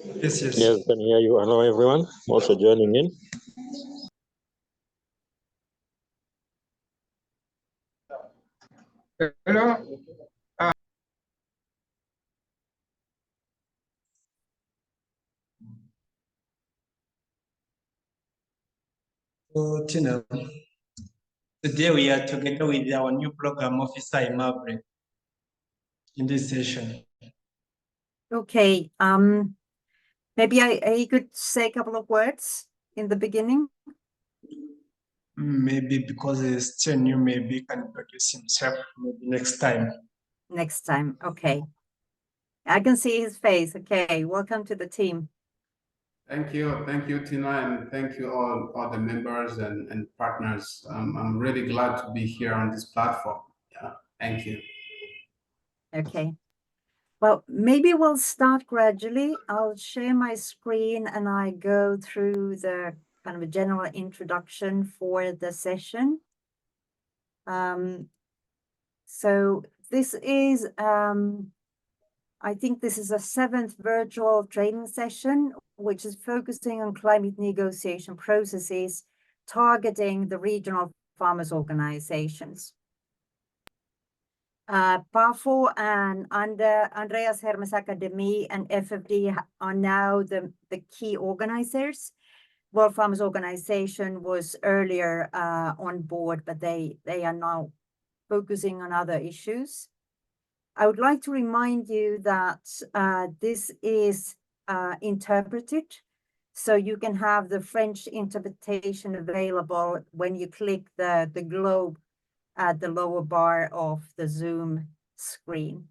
Yes. Yes, I can hear you. Hello, everyone. I'm also joining in. Hello. Tina, today we are together with our new program officer, Imabri, in this session. Okay, maybe I could say a couple of words in the beginning. Maybe because he's still new, maybe he can introduce himself maybe next time. Next time, okay. I can see his face. Okay, welcome to the team. Thank you, Tina, and thank you all the members and partners. I'm really glad to be here on this platform. Yeah, thank you. Okay. Well, maybe we'll start gradually. I'll share my screen and I go through the kind of a general introduction for the session. So this is, I think this is a 7th virtual training session, which is focusing on climate negotiation processes, targeting the regional farmers' organizations. PAFO and Andreas Hermes Academy and FFD are now the key organizers. World Farmers Organization was earlier on board, but they are now focusing on other issues. I would like to remind you that this is interpreted, so you can have the French interpretation available when you click the globe at the lower bar of the Zoom screen.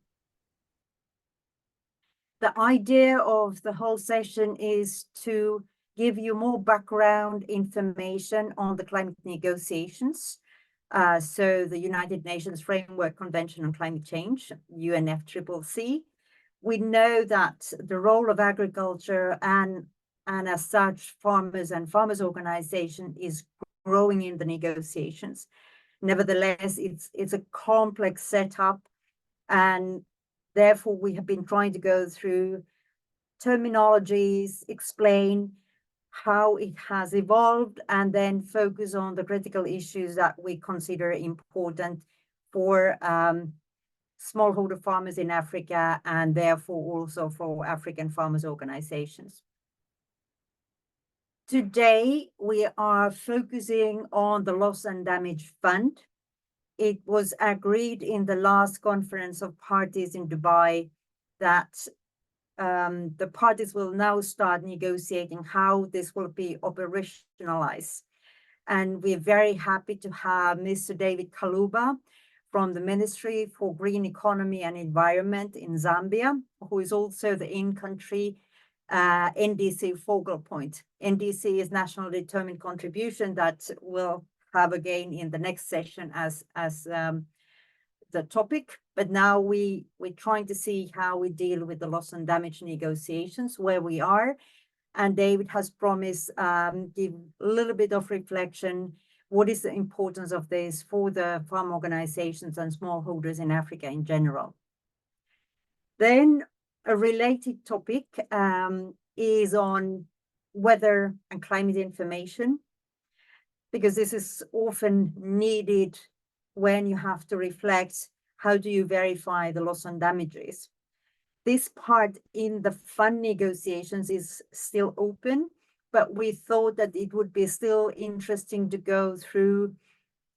The idea of the whole session is to give you more background information on the climate negotiations. So the United Nations Framework Convention on Climate Change, UNFCCC. We know that the role of agriculture and as such farmers and farmers organization is growing in the negotiations. Nevertheless, it's a complex setup, and therefore we have been trying to go through terminologies, explain how it has evolved, and then focus on the critical issues that we consider important for smallholder farmers in Africa, and therefore also for African farmers organizations. Today, we are focusing on the Loss and Damage Fund. It was agreed in the last conference of parties in Dubai that the parties will now start negotiating how this will be operationalized. And we're very happy to have Mr. David Kaluba from the Ministry for Green Economy and Environment in Zambia, who is also the in-country NDC focal point. NDC is National Determined Contribution that will have again in the next session as the topic. But now we're trying to see how we deal with the loss and damage negotiations, where we are. And David has promised give a little bit of reflection. What is the importance of this for the farm organizations and smallholders in Africa in general? Then a related topic is on weather and climate information, because this is often needed when you have to reflect how do you verify the loss and damages. This part in the fund negotiations is still open, but we thought that it would be still interesting to go through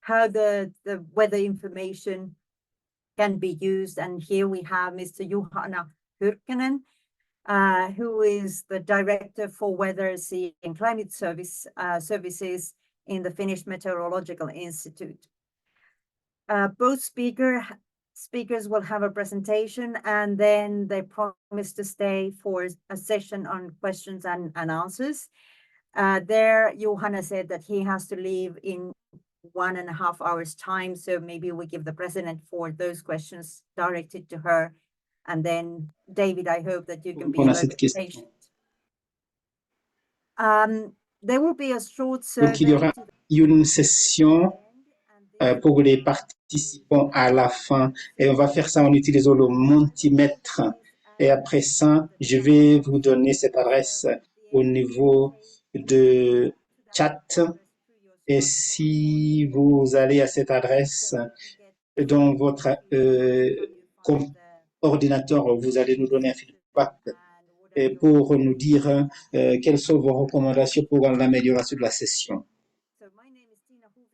how the weather information can be used. And here we have Mr. Juhana Hyrkkänen, who is the Director for Weather, Sea and Climate Services in the Finnish Meteorological Institute. Both speakers will have a presentation, and then they promise to stay for a session on questions and answers. There, Juhana said that he has to leave in 1.5 hours time, so maybe we give the president for those questions directed to her. And then, David, I hope that you can be a little bit patient. There will be a short survey. Donc, il y aura une session pour les participants à la fin. Et on va faire ça en utilisant le multimètre Et après ça, je vais vous donner cette adresse au niveau de chat. Et si vous allez à cette adresse dans votre ordinateur, vous allez nous donner un feedback pour nous dire quelles sont vos recommandations pour l'amélioration de la session.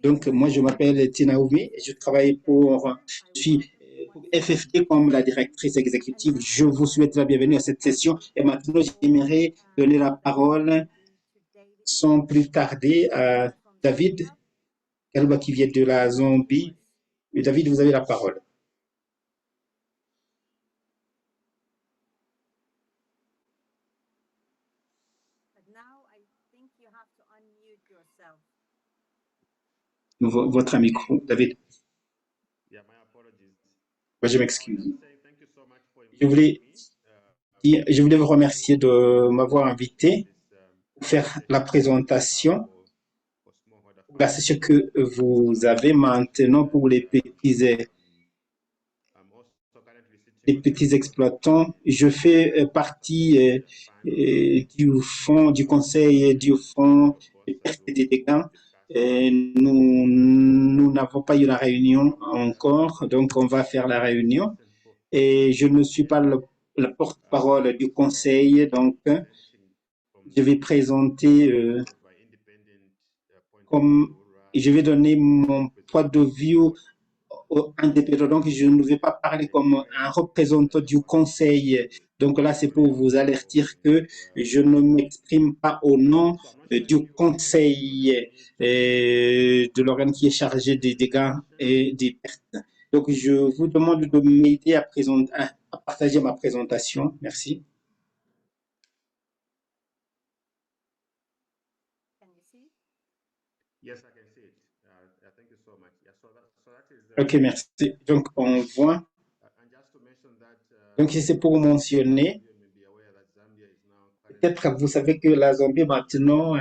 Donc, moi, je m'appelle Tina Oumi et je travaille je suis pour FFT comme la directrice exécutive. Je vous souhaite la bienvenue à cette session. Et maintenant, j'aimerais donner la parole sans plus tarder à David Kaluba qui vient de la Zambie. Et David, vous avez la parole. Votre micro, David. Je m'excuse. Je voulais vous remercier de m'avoir invité pour faire la présentation de la session que vous avez maintenant pour les petits exploitants. Je fais partie du conseil du fonds des pertes et des dégâts. Nous n'avons pas eu la réunion encore, donc on va faire la réunion. Et je ne suis pas le porte-parole du conseil, donc je vais présenter je vais donner mon point de vue indépendant. Donc, je ne vais pas parler comme un représentant du conseil. Donc là, c'est pour vous avertir que je ne m'exprime pas au nom du conseil de l'organe qui est chargé des dégâts et des pertes. Donc, je vous demande de m'aider à partager ma présentation. Merci. OK, merci. Donc, on voit. Donc, c'est pour mentionner. Peut-être vous savez que la Zambie maintenant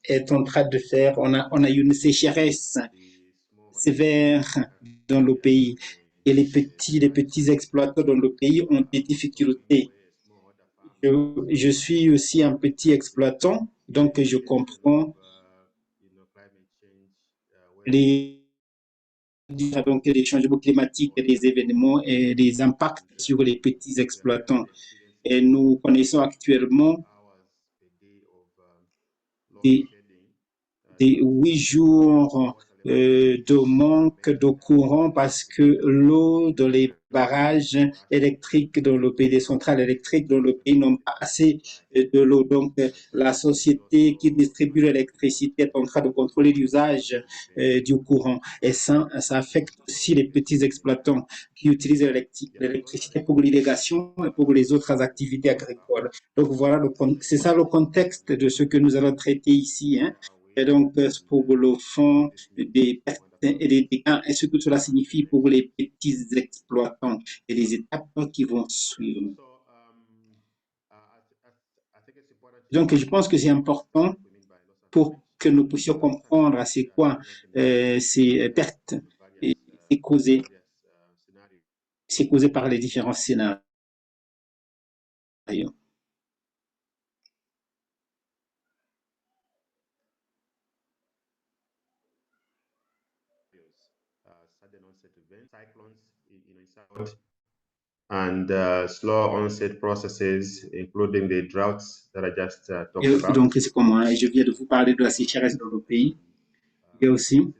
est en train de faire. On a eu une sécheresse sévère dans le pays. Et les petits exploitants dans le pays ont des difficultés. Je suis aussi un petit exploitant, donc je comprends les changements climatiques, les événements et les impacts sur les petits exploitants. Et nous connaissons actuellement des 8 jours de manque de courant parce que l'eau dans les barrages électriques dans le pays, des centrales électriques dans le pays n'ont pas assez de l'eau. Donc, la société qui distribue l'électricité est en train de contrôler l'usage du courant. Et ça affecte aussi les petits exploitants qui utilisent l'électricité pour l'irrigation et pour les autres activités agricoles. Donc, voilà, c'est ça le contexte de ce que nous allons traiter ici. Et donc, pour le fond des pertes et des dégâts, et ce que cela signifie pour les petits exploitants et les étapes qui vont suivre. Donc, je pense que c'est important pour que nous puissions comprendre c'est quoi ces pertes et c'est causé par les différents scénarios. And slow onset processes, including the droughts that I just talked about. Donc, c'est comme moi, je viens de vous parler de la sécheresse dans le pays. Et aussi,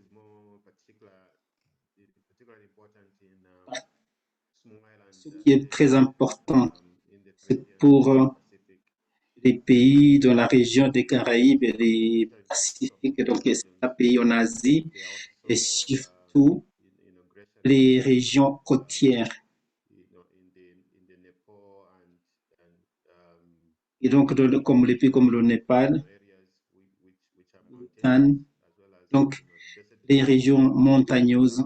ce qui est très important, c'est pour les pays dans la région des Caraïbes et des Pacifiques, donc c'est un pays en Asie, et surtout les régions côtières. Et donc, comme les pays comme le Népal, donc les régions montagneuses,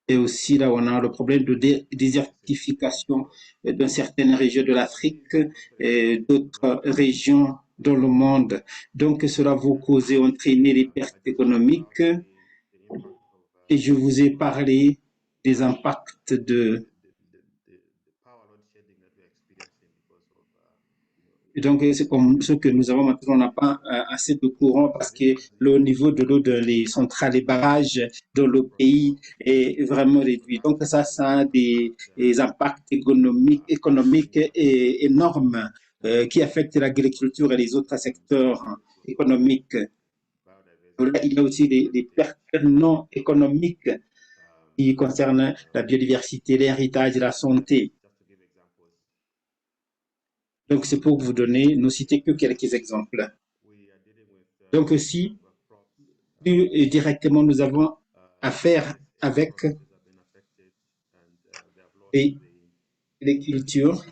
et aussi là, on a le problème de désertification dans certaines régions de l'Afrique et d'autres régions dans le monde. Donc, cela va causer, entraîner des pertes économiques. Et je vous ai parlé des impacts Donc, c'est comme ce que nous avons maintenant, on n'a pas assez de courant parce que le niveau de l'eau dans les centrales et barrages dans le pays est vraiment réduit. Donc, ça a des impacts économiques énormes qui affectent l'agriculture et les autres secteurs économiques. Là, il y a aussi des pertes non économiques qui concernent la biodiversité, l'héritage et la santé. Donc, c'est pour vous donner, ne citer que quelques exemples. Donc, aussi, plus directement, nous avons affaire avec les cultures.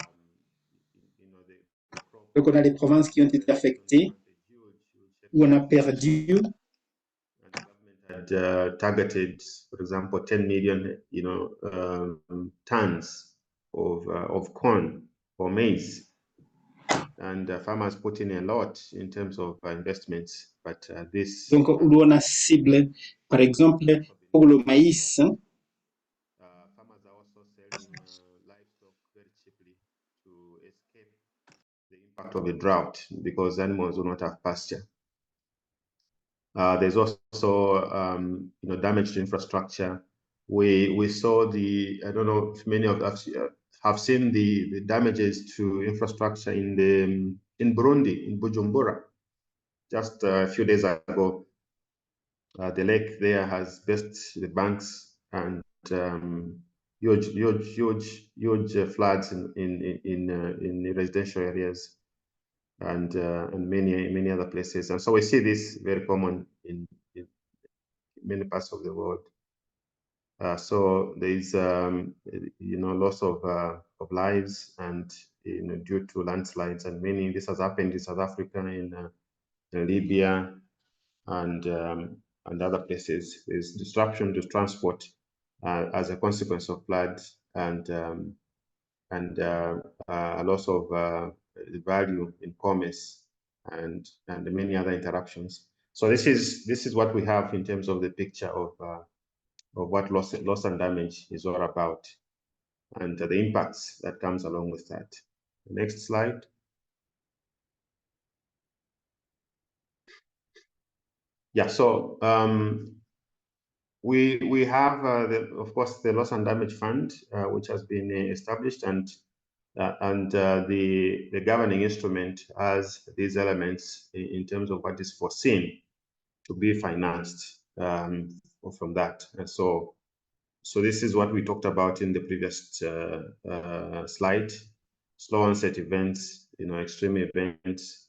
Donc, on a les provinces qui ont été affectées, où on a perdu. Targeted, for example, 10 million, tons of corn or maize. And farmers put in a lot in terms of investments, but this. Donc, où on a ciblé, par exemple, pour le maïs. Farmers are also selling livestock very cheaply to escape the impact of the drought because animals do not have pasture. There's also, damage to infrastructure. We saw I don't know if many of us have seen the damages to infrastructure in Burundi, in Bujumbura. Just a few days ago, the lake there has burst the banks and huge floods in residential areas and many other places. And so we see this very common in many parts of the world. So there is loss of lives and due to landslides, and this has happened in South Africa, in Libya, and other places. There's disruption to transport as a consequence of floods and a loss of value in commerce and many other interruptions. So this is what we have in terms of the picture of what loss and damage is all about, and the impacts that comes along with that. Next slide. Yeah, so we have, of course, the Loss and Damage Fund, which has been established, and the governing instrument has these elements in terms of what is foreseen to be financed from that. And so this is what we talked about in the previous slide: slow onset events, extreme events,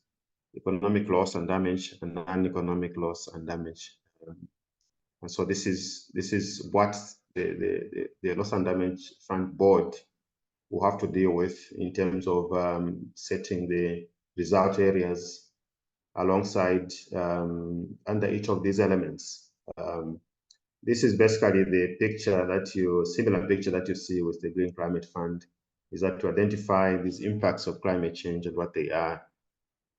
economic loss and damage, and non-economic loss and damage. And so this is what the Loss and Damage Fund Board will have to deal with in terms of setting the result areas alongside under each of these elements. This is basically the similar picture that you see with the Green Climate Fund, is that to identify these impacts of climate change and what they are.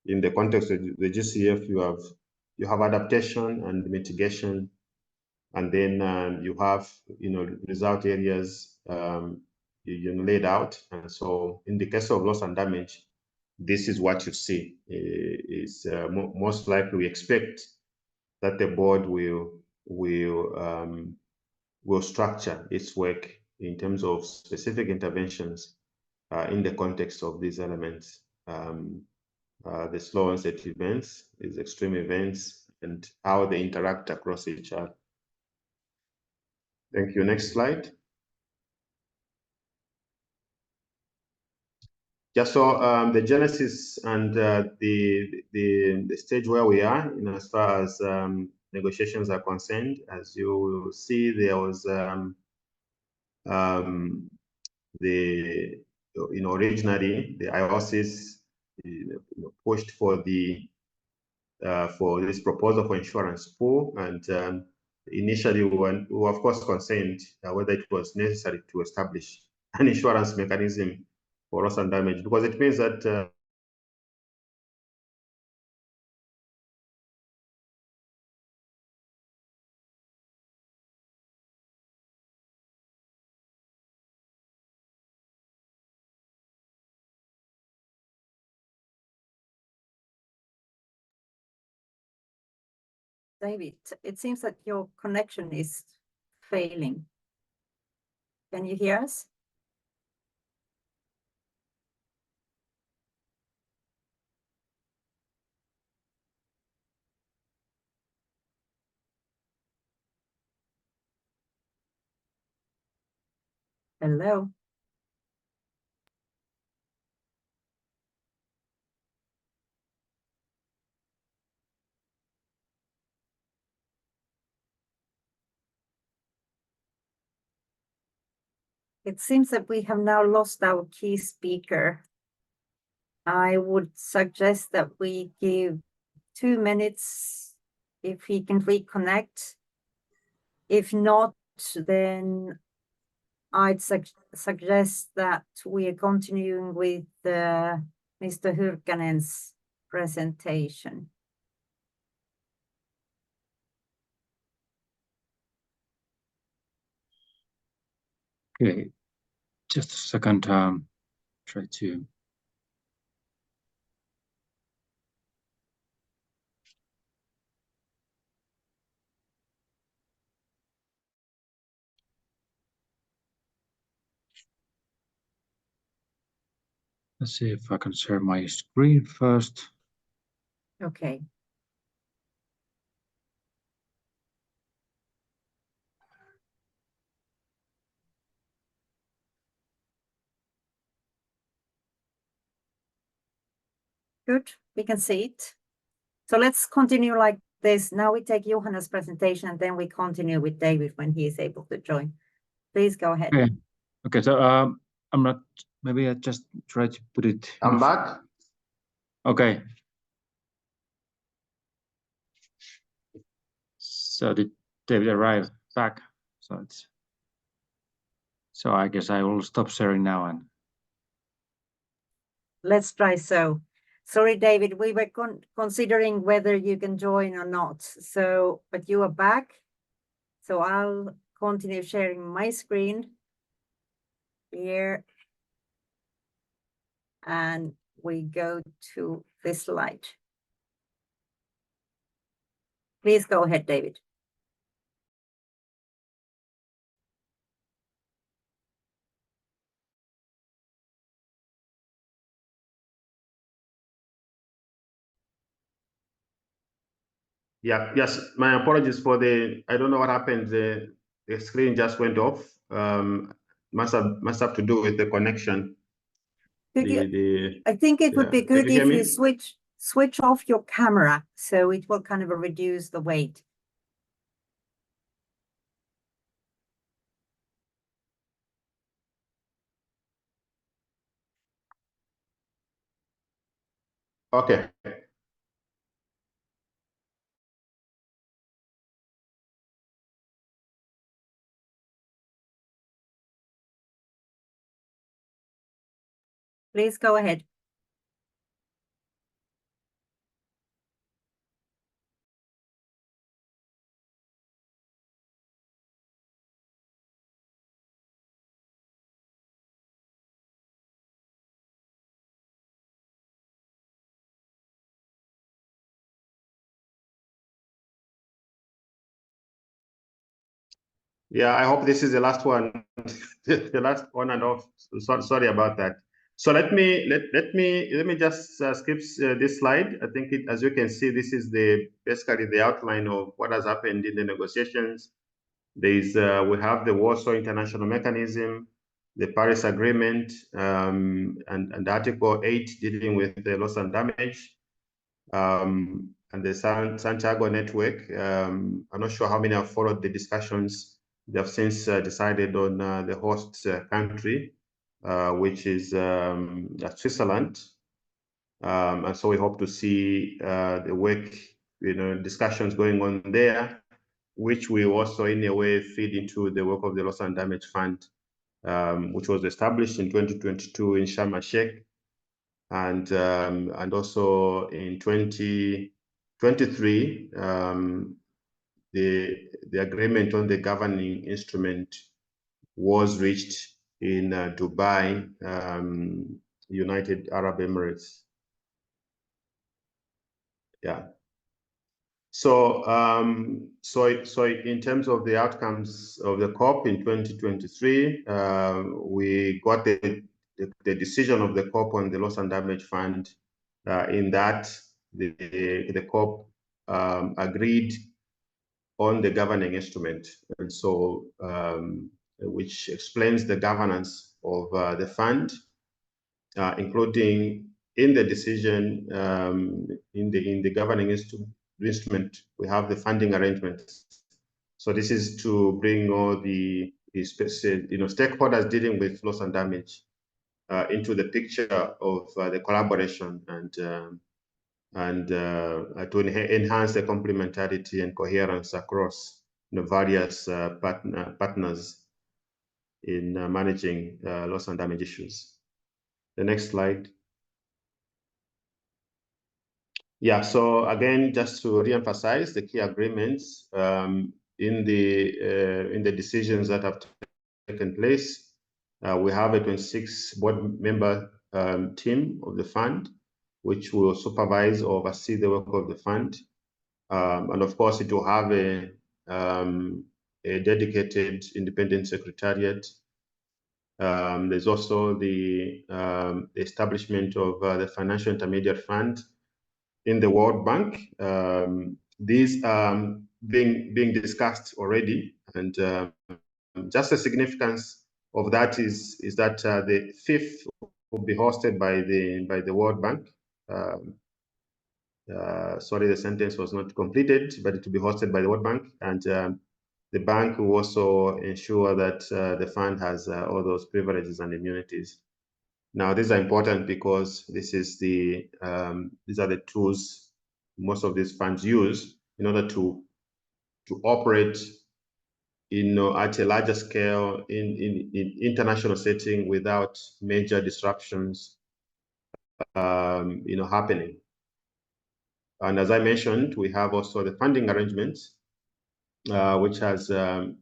In the context of the GCF, you have adaptation and mitigation, and then you have result areas laid out. And so in the case of loss and damage, this is what you see. Is most likely we expect that the board will structure its work in terms of specific interventions in the context of these elements. The slow onset events, these extreme events, and how they interact across each other. Thank you. Next slide. Yeah, so the genesis and the stage where we are as far as negotiations are concerned. As you will see, there was originally the IOCs pushed for this proposal for insurance pool, and initially we were of course concerned whether it was necessary to establish an insurance mechanism for loss and damage, because it means that David, it seems that your connection is failing. Can you hear us? Hello? It seems that we have now lost our key speaker. I would suggest that we give 2 minutes if he can reconnect. If not, then I'd suggest that we are continuing with Mr. Hyrkkänen's presentation. Okay, just a second. Try to. Let's see if I can share my screen first. Okay. Good, we can see it. So let's continue like this. Now we take Juhana's presentation and then we continue with David when he is able to join. Please go ahead. Okay. Okay, so I'm not, maybe I just try to put it. I'm back. Okay. So did David arrive back? So I guess I will stop sharing now and. Let's try so. Sorry, David, we were considering whether you can join or not. So, but you are back. So I'll continue sharing my screen here. And we go to this slide. Please go ahead, David. Yeah, yes, my apologies for I don't know what happened. The screen just went off. Must have to do with the connection. I think it would be good if you switch off your camera, so it will kind of reduce the weight. Okay. Please go ahead. Yeah, I hope this is the last one, the last one and off. So, sorry about that. So let me just skip this slide. I think as you can see, this is basically the outline of what has happened in the negotiations. We have the Warsaw International Mechanism, the Paris Agreement, and Article 8 dealing with the loss and damage, and the Santiago Network. I'm not sure how many have followed the discussions. They have since decided on the host country, which is Switzerland. And so we hope to see the work, discussions going on there, which will also in a way feed into the work of the Loss and Damage Fund, which was established in 2022 in Sharm el-Sheikh, and also in 2023, the agreement on the governing instrument was reached in Dubai, United Arab Emirates. Yeah. So, so in terms of the outcomes of the COP in 2023, we got the decision of the COP on the loss and damage fund. In that, the COP agreed on the governing instrument, and so which explains the governance of the fund, including in the decision in the governing instrument, we have the funding arrangements. So this is to bring all the stakeholders dealing with loss and damage into the picture of the collaboration and to enhance the complementarity and coherence across various partners in managing loss and damage issues. The next slide. Yeah, so again, just to re-emphasize the key agreements in the decisions that have taken place, we have a 26 board member team of the fund, which will supervise or oversee the work of the fund. And of course, it will have a dedicated independent secretariat. There's also the establishment of the Financial Intermediate Fund in the World Bank. These are being discussed already, and just the significance of that is that the fifth will be hosted by the World Bank. Sorry, the sentence was not completed, but it will be hosted by the World Bank, and the bank will also ensure that the fund has all those privileges and immunities. Now, these are important because this is these are the tools most of these funds use in order to operate at a larger scale in international setting without major disruptions happening. And as I mentioned, we have also the funding arrangements, which has in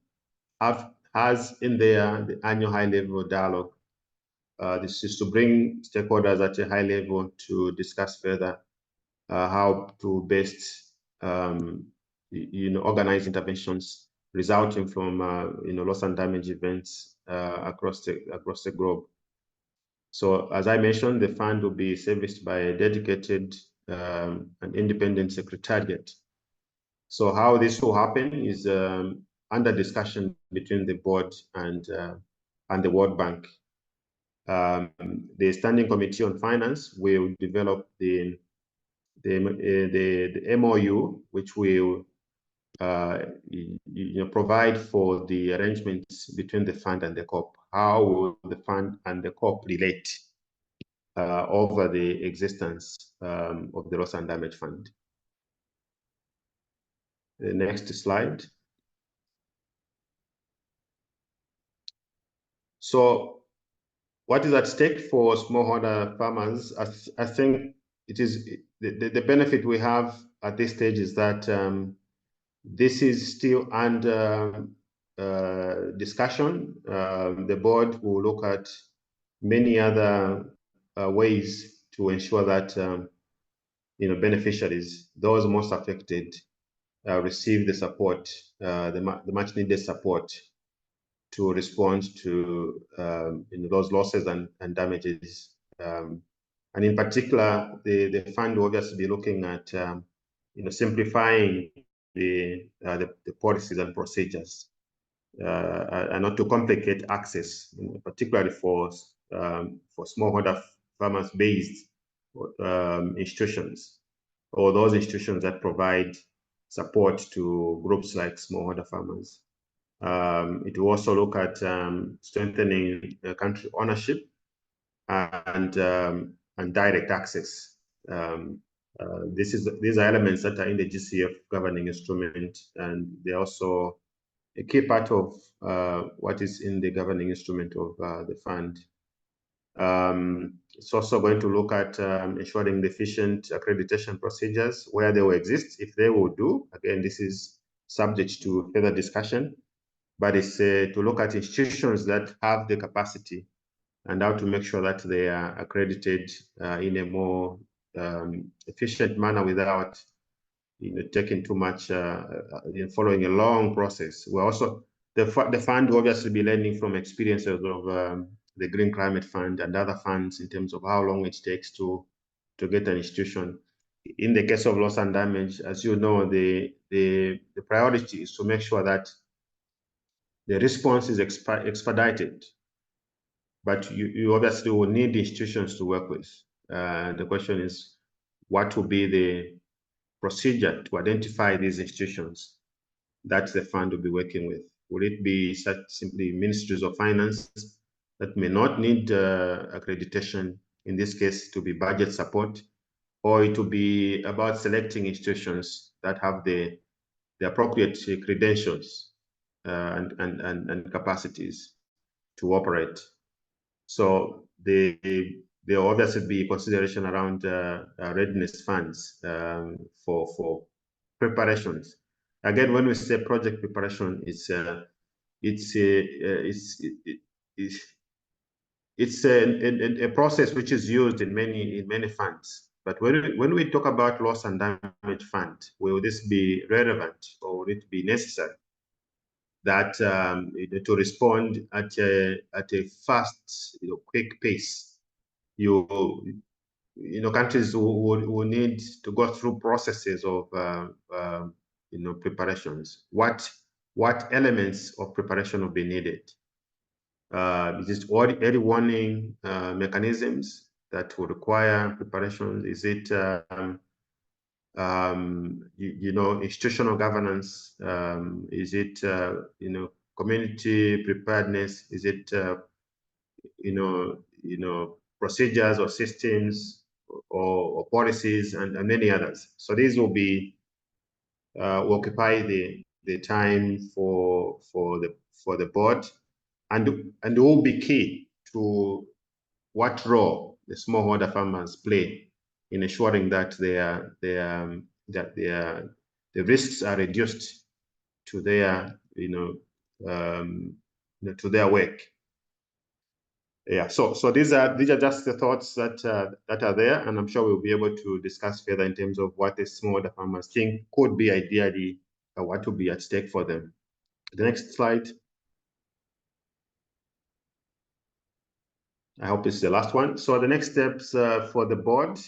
there the annual high-level dialogue. This is to bring stakeholders at a high level to discuss further how to best organize interventions resulting from loss and damage events across the globe. So as I mentioned, the fund will be serviced by a dedicated and independent secretariat. So how this will happen is under discussion between the board and the World Bank. The Standing Committee on Finance will develop the MOU, which will provide for the arrangements between the fund and the COP. How will the fund and the COP relate over the existence of the loss and damage fund? The next slide. So, what is at stake for smallholder farmers? I think it is the benefit we have at this stage is that this is still under discussion. The board will look at many other ways to ensure that beneficiaries, those most affected, receive the support, the much needed support to respond to those losses and damages. And in particular, the fund will obviously be looking at simplifying the policies and procedures and not to complicate access, particularly for smallholder farmers based institutions or those institutions that provide support to groups like smallholder farmers. It will also look at strengthening country ownership and direct access. These are elements that are in the GCF governing instrument, and they're also a key part of what is in the governing instrument of the fund. It's also going to look at ensuring the efficient accreditation procedures where they will exist. If they will do, again, this is subject to further discussion, but it's to look at institutions that have the capacity and how to make sure that they are accredited in a more efficient manner without taking too much in following a long process. We're also the fund will obviously be learning from experiences of the Green Climate Fund and other funds in terms of how long it takes to get an institution. In the case of loss and damage, as you know, the priority is to make sure that the response is expedited. But you obviously will need the institutions to work with. The question is, what will be the procedure to identify these institutions that the fund will be working with? Will it be such simply ministries of finance that may not need accreditation, in this case to be budget support, or it will be about selecting institutions that have the appropriate credentials and capacities to operate? So there will obviously be consideration around readiness funds for preparations. Again, when we say project preparation, it's a process which is used in many funds. But when we talk about loss and damage fund, will this be relevant or will it be necessary that to respond at a fast, quick pace? Countries will need to go through processes of preparations. What elements of preparation will be needed? Is it early warning mechanisms that will require preparation? Is it institutional governance? Is it community preparedness? Is it procedures or systems or policies and many others? So these will be will occupy the time for the board, and will be key to what role the smallholder farmers play in ensuring that the risks are reduced to their to their work. Yeah, so these are just the thoughts that are there, and I'm sure we'll be able to discuss further in terms of what the smallholder farmers think could be ideally what would be at stake for them. The next slide. I hope it's the last one. So the next steps for the board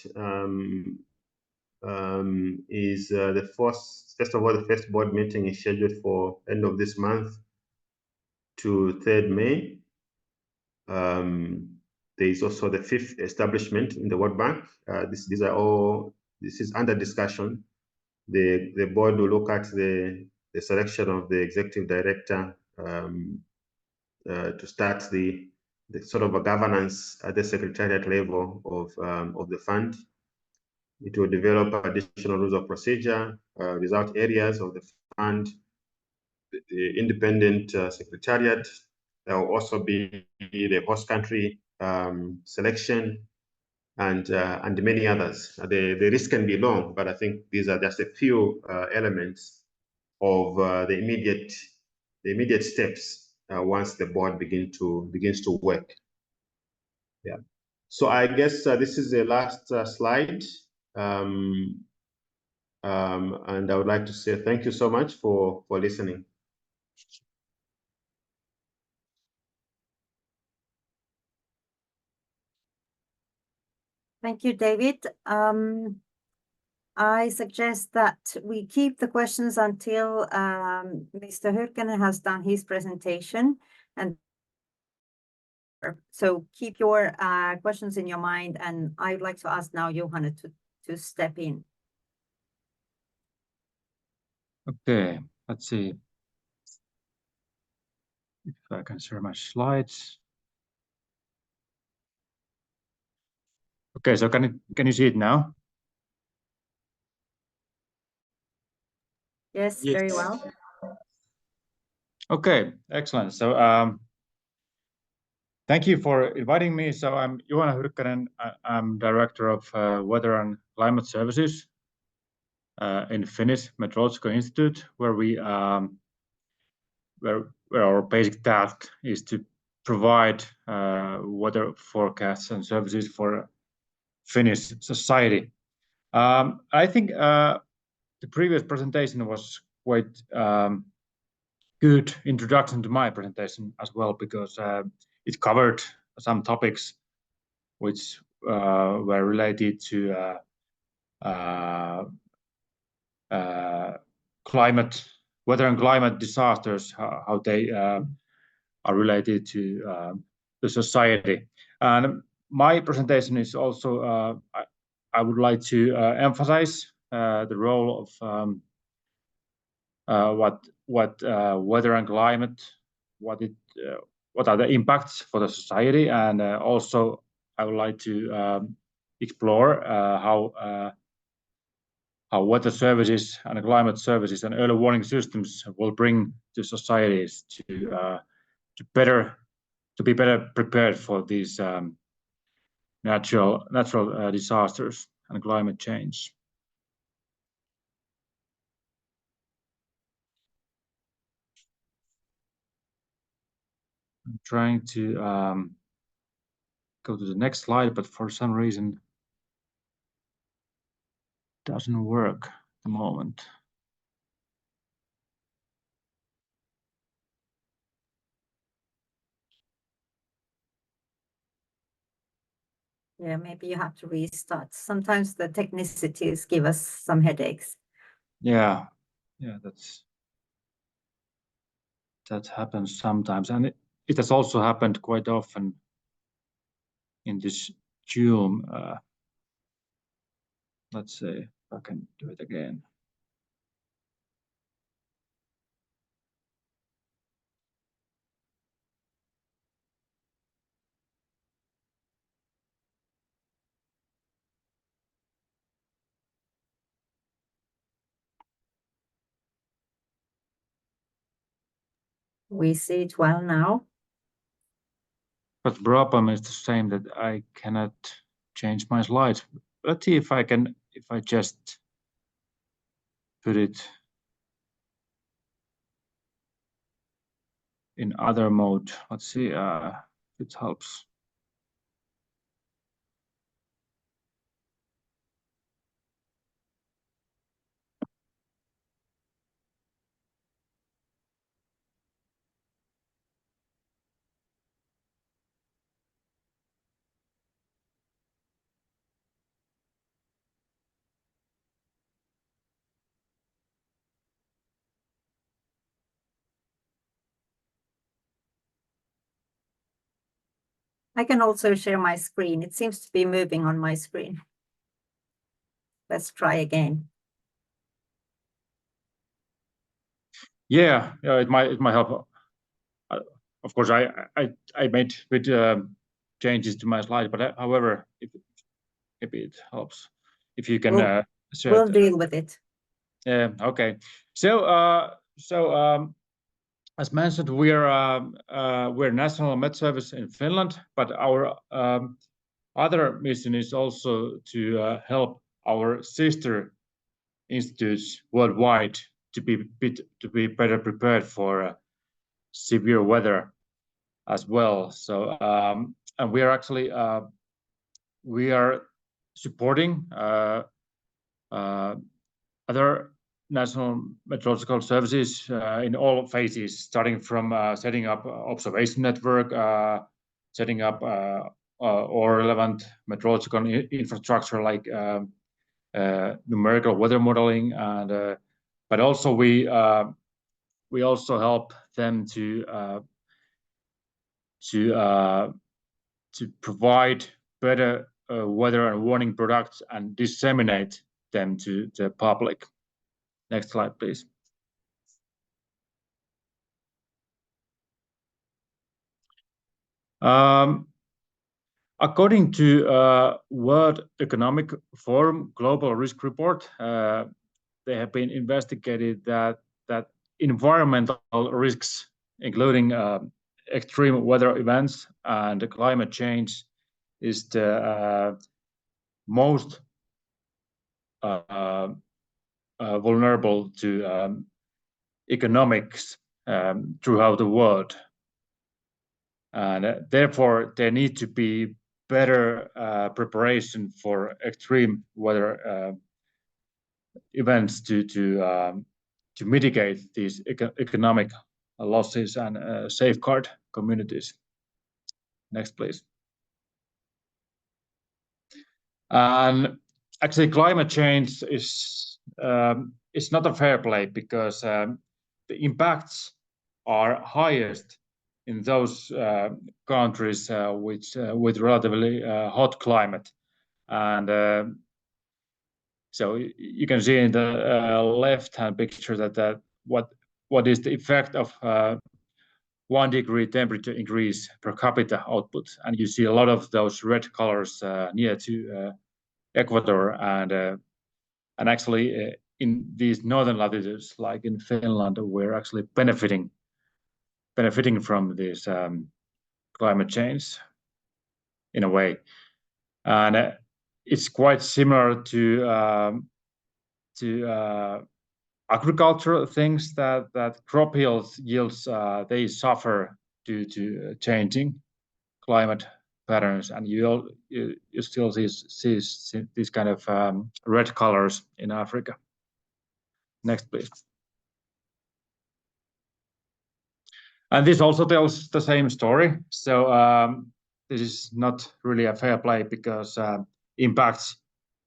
is first of all, the first board meeting is scheduled for end of this month to 3rd May. There is also the 5th establishment in the World Bank. This is under discussion. The board will look at the selection of the executive director to start the sort of a governance at the secretariat level of the fund. It will develop additional rules of procedure, result areas of the fund, the independent secretariat. There will also be the host country selection and many others. The list can be long, but I think these are just a few elements of the immediate steps once the board begins to work. Yeah. So I guess this is the last slide. And I would like to say thank you so much for listening. Thank you, David. I suggest that we keep the questions until Mr. Hyrkkänen has done his presentation. And so keep your questions in your mind, and I would like to ask now Juhana to step in. Okay, let's see if I can share my slides. Okay, so can you see it now? Yes, very well. Okay, excellent. So thank you for inviting me. So I'm Juhana Hyrkkänen. I'm Director of Weather and Climate Services in Finnish Meteorological Institute, where our basic task is to provide weather forecasts and services for Finnish society. I think the previous presentation was quite good introduction to my presentation as well, because it covered some topics which were related to climate, weather and climate disasters, how they are related to the society. And my presentation is also, I would like to emphasize the role of what weather and climate, what are the impacts for the society, and also I would like to explore how weather services and climate services and early warning systems will bring the societies to be better prepared for these natural disasters and climate change. I'm trying to go to the next slide, but for some reason it doesn't work at the moment. Yeah, maybe you have to restart. Sometimes the technicities give us some headaches. Yeah, that happens sometimes, and it has also happened quite often in this Zoom. Let's see if I can do it again. We see it well now. But the problem is the same, that I cannot change my slides. Let's see if I can, if I just put it in other mode. Let's see if it helps. I can also share my screen. It seems to be moving on my screen. Let's try again. Yeah, it might help. Of course, I made bit changes to my slide, but however, if it helps, if you can share. We'll deal with it. Yeah. Okay. So as mentioned, we're National Met Service in Finland, but our other mission is also to help our sister institutes worldwide to be better prepared for severe weather as well. So and we are actually we are supporting other national meteorological services in all phases, starting from setting up observation network, setting up or relevant meteorological infrastructure like numerical weather modeling, and but also we also help them to provide better weather and warning products and disseminate them to the public. Next slide, please. According to World Economic Forum Global Risk Report, they have been investigated that environmental risks, including extreme weather events and climate change, is the most vulnerable to economics throughout the world, and therefore there need to be better preparation for extreme weather events to mitigate these economic losses and safeguard communities. Next, please. And actually, climate change is not a fair play because the impacts are highest in those countries with relatively hot climate. And so you can see in the left-hand picture that what is the effect of 1 degree temperature increase per capita output, and you see a lot of those red colors near to equator, and actually in these northern latitudes, like in Finland, we're actually benefiting from this climate change in a way, and it's quite similar to agricultural things that crop yields they suffer due to changing climate patterns, and you still see these kind of red colors in Africa. Next, please. And this also tells the same story. So this is not really a fair play because impacts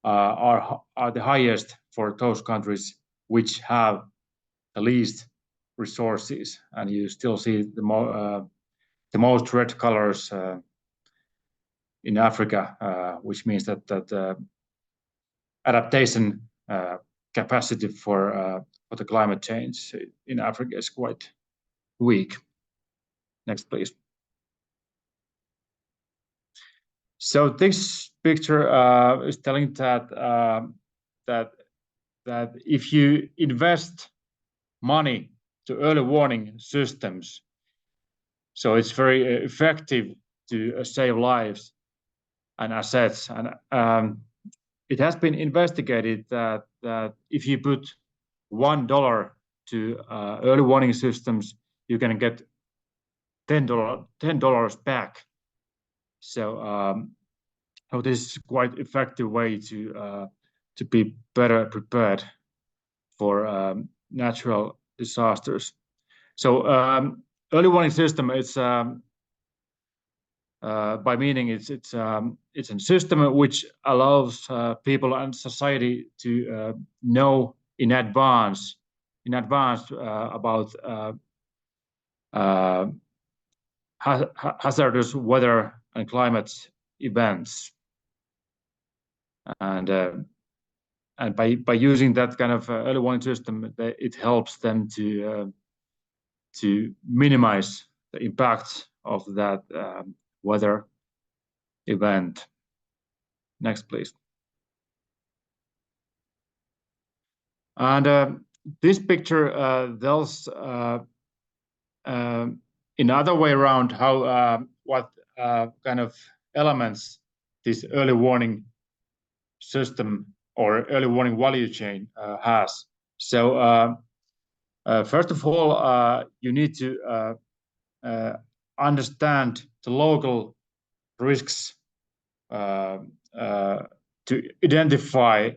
are the highest for those countries which have the least resources, and you still see the most red colors in Africa, which means that adaptation capacity for the climate change in Africa is quite weak. Next, please. So this picture is telling that if you invest money to early warning systems, so it's very effective to save lives and assets. And it has been investigated that if you put $1 to early warning systems, you can get $10 back. So this is quite effective way to be better prepared for natural disasters. So early warning system is by meaning it's a system which allows people and society to know in advance about hazardous weather and climate events, and by using that kind of early warning system, it helps them to minimize the impact of that weather event. Next, please. And this picture tells in other way around how what kind of elements this early warning system or early warning value chain has. So first of all, you need to understand the local risks to identify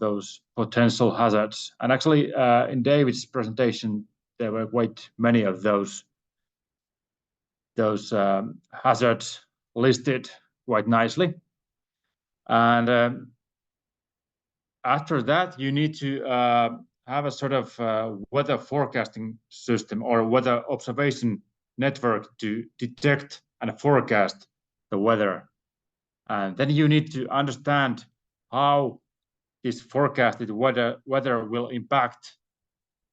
those potential hazards. And actually, in David's presentation, there were quite many of those hazards listed quite nicely. And after that, you need to have a sort of weather forecasting system or weather observation network to detect and forecast the weather. And then you need to understand how this forecasted weather will impact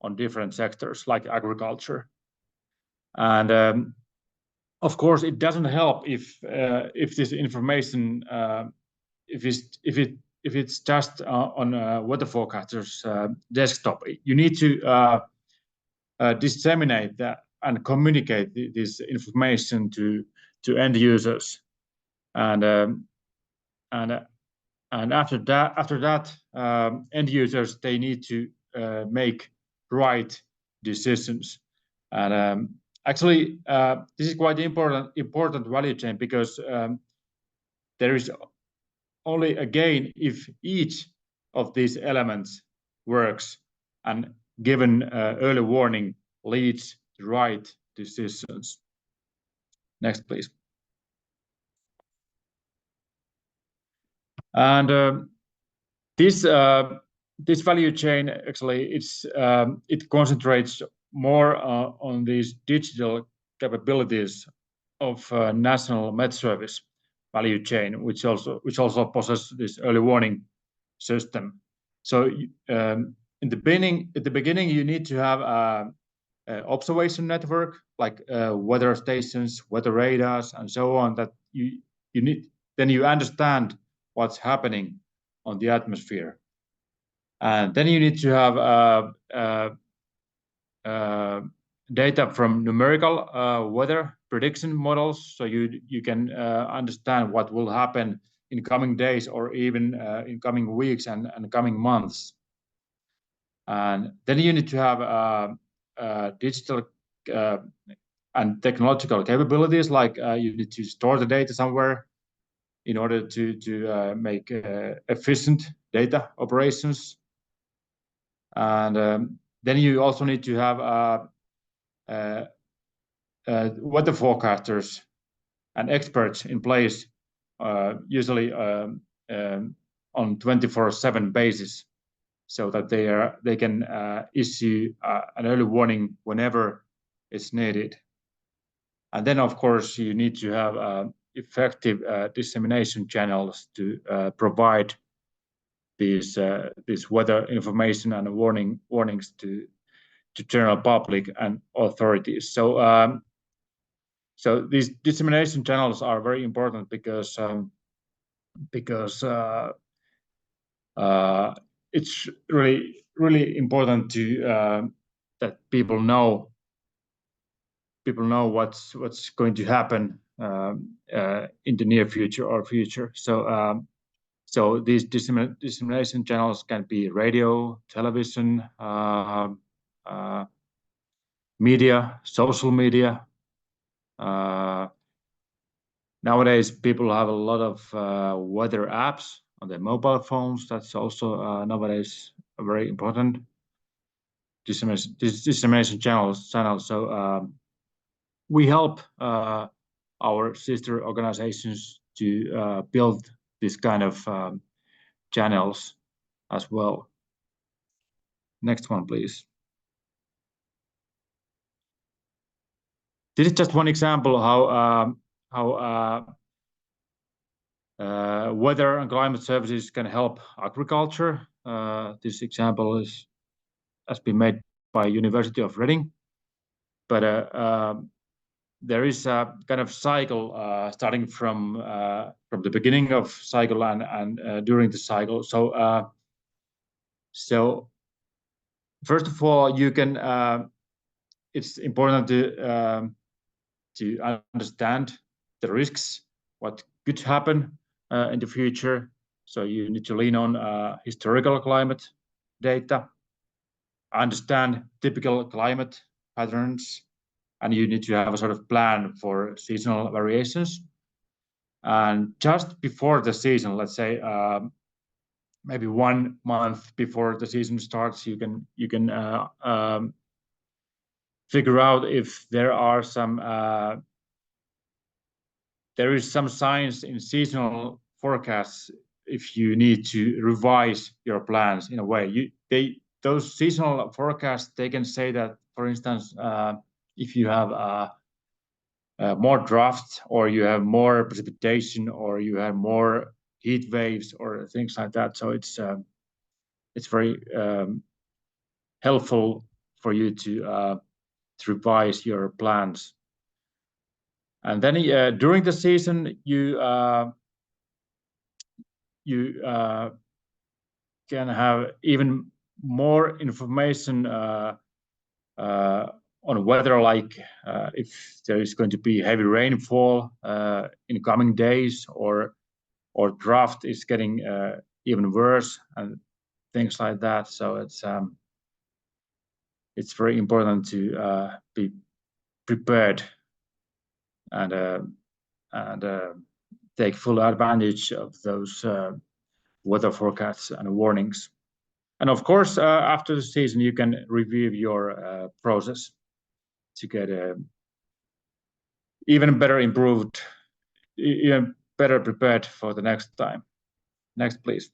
on different sectors like agriculture. And of course, it doesn't help if this information if it's just on weather forecaster's desktop. You need to disseminate that and communicate this information to end users, and after that end users, they need to make right decisions. And actually, this is quite important value chain, because there is only a gain if each of these elements works, and given early warning leads to right decisions. Next, please. And this value chain actually it concentrates more on these digital capabilities of national Met Service value chain, which also possesses this early warning system. So at the beginning, you need to have a observation network like weather stations, weather radars, and so on. That you need. Then you understand what's happening on the atmosphere, and then you need to have data from numerical weather prediction models, so you can understand what will happen in coming days or even in coming weeks and coming months. And then you need to have digital and technological capabilities, like you need to store the data somewhere in order to make efficient data operations. And then you also need to have weather forecasters and experts in place, usually on 24/7 basis, so that they can issue an early warning whenever it's needed. And then, of course, you need to have effective dissemination channels to provide these weather information and warnings to general public and authorities. So these dissemination channels are very important because it's really important to that people know what's going to happen in the near future or future. So these dissemination channels can be radio, television, media, social media. Nowadays, people have a lot of weather apps on their mobile phones. That's also nowadays a very important dissemination channels. So we help our sister organizations to build this kind of channels as well. Next one, please. This is just one example how weather and climate services can help agriculture. This example has been made by University of Reading, but there is a kind of cycle starting from the beginning of cycle and during the cycle. So first of all, you can. It's important to understand the risks, what could happen in the future. So you need to lean on historical climate data, understand typical climate patterns, and you need to have a sort of plan for seasonal variations. And just before the season, let's say maybe 1 month before the season starts, you can figure out if there are there is some signs in seasonal forecasts. If you need to revise your plans in a way, those seasonal forecasts, they can say that, for instance, if you have more drought, or you have more precipitation, or you have more heat waves, or things like that. So it's very helpful for you to revise your plans. And then during the season, you can have even more information on weather, like if there is going to be heavy rainfall in coming days, or drought is getting even worse, and things like that. So it's very important to be prepared and take full advantage of those weather forecasts and warnings. And of course, after the season, you can review your process to get even better improved, even better prepared for the next time. Next, please.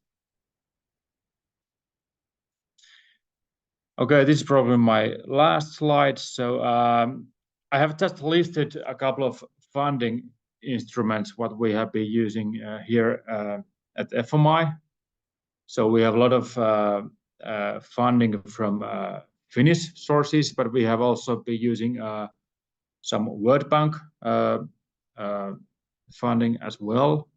Okay, this is probably my last slide. So I have just listed a couple of funding instruments what we have been using here at FMI. So we have a lot of funding from Finnish sources, but we have also been using some World Bank funding as well.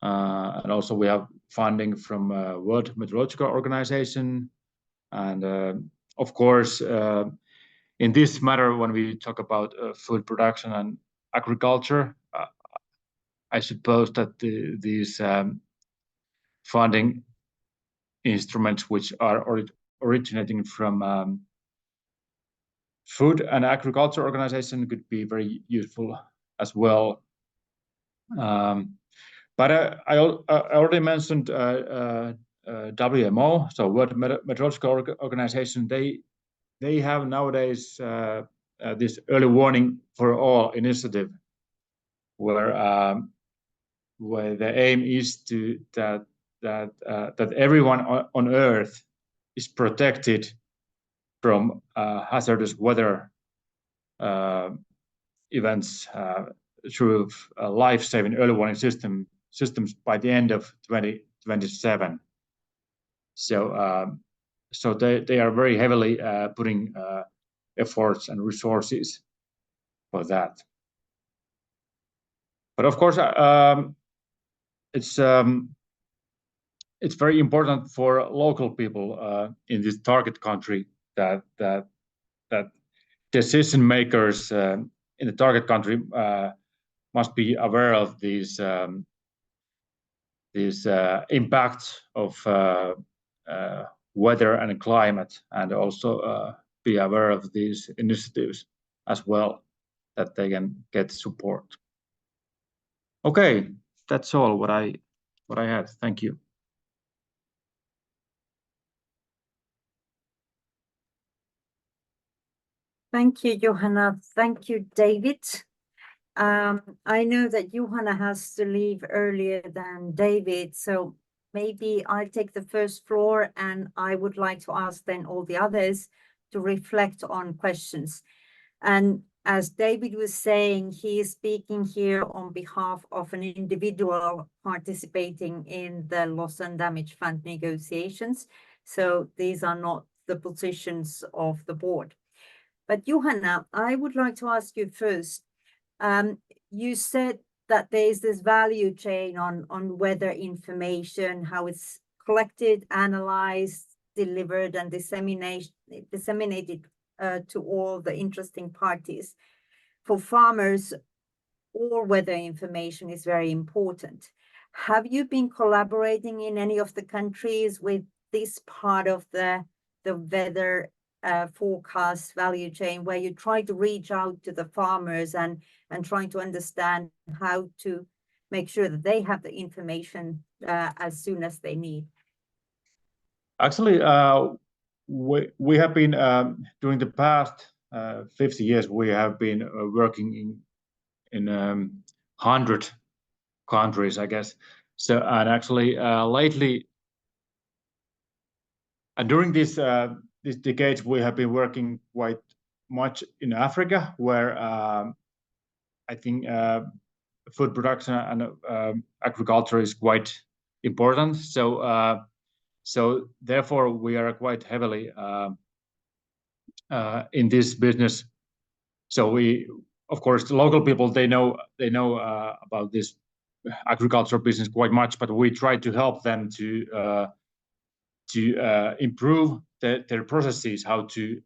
And also we have funding from World Meteorological Organization. And of course, in this matter, when we talk about food production and agriculture, I suppose that these funding instruments which are originating from Food and Agriculture Organization could be very useful as well. But I already mentioned WMO, so World Meteorological Organization. They have nowadays this early warning for all initiative, where the aim is that everyone on Earth is protected from hazardous weather events through life-saving early warning systems by the end of 2027. So they are very heavily putting efforts and resources for that. But of course, it's very important for local people in this target country that decision makers in the target country must be aware of these impacts of weather and climate, and also be aware of these initiatives as well, that they can get support. Okay, that's all what I had. Thank you. Thank you, Juhana. Thank you, David. I know that Juhana has to leave earlier than David, so maybe I'll take the first floor, and I would like to ask then all the others to reflect on questions. And as David was saying, he is speaking here on behalf of an individual participating in the Loss and Damage Fund negotiations. So these are not the positions of the board. But Juhana, I would like to ask you first. You said that there is this value chain on weather information, how it's collected, analyzed, delivered, and disseminated to all the interesting parties. For farmers, all weather information is very important. Have you been collaborating in any of the countries with this part of the weather forecast value chain, where you try to reach out to the farmers and trying to understand how to make sure that they have the information as soon as they need? Actually, we have been during the past 50 years, we have been working in 100 countries, I guess. So, and actually lately, and during this decades, we have been working quite much in Africa, where I think food production and agriculture is quite important. So therefore, we are quite heavily in this business. So we, of course, the local people, they know about this agricultural business quite much, but we try to help them to improve their processes, how to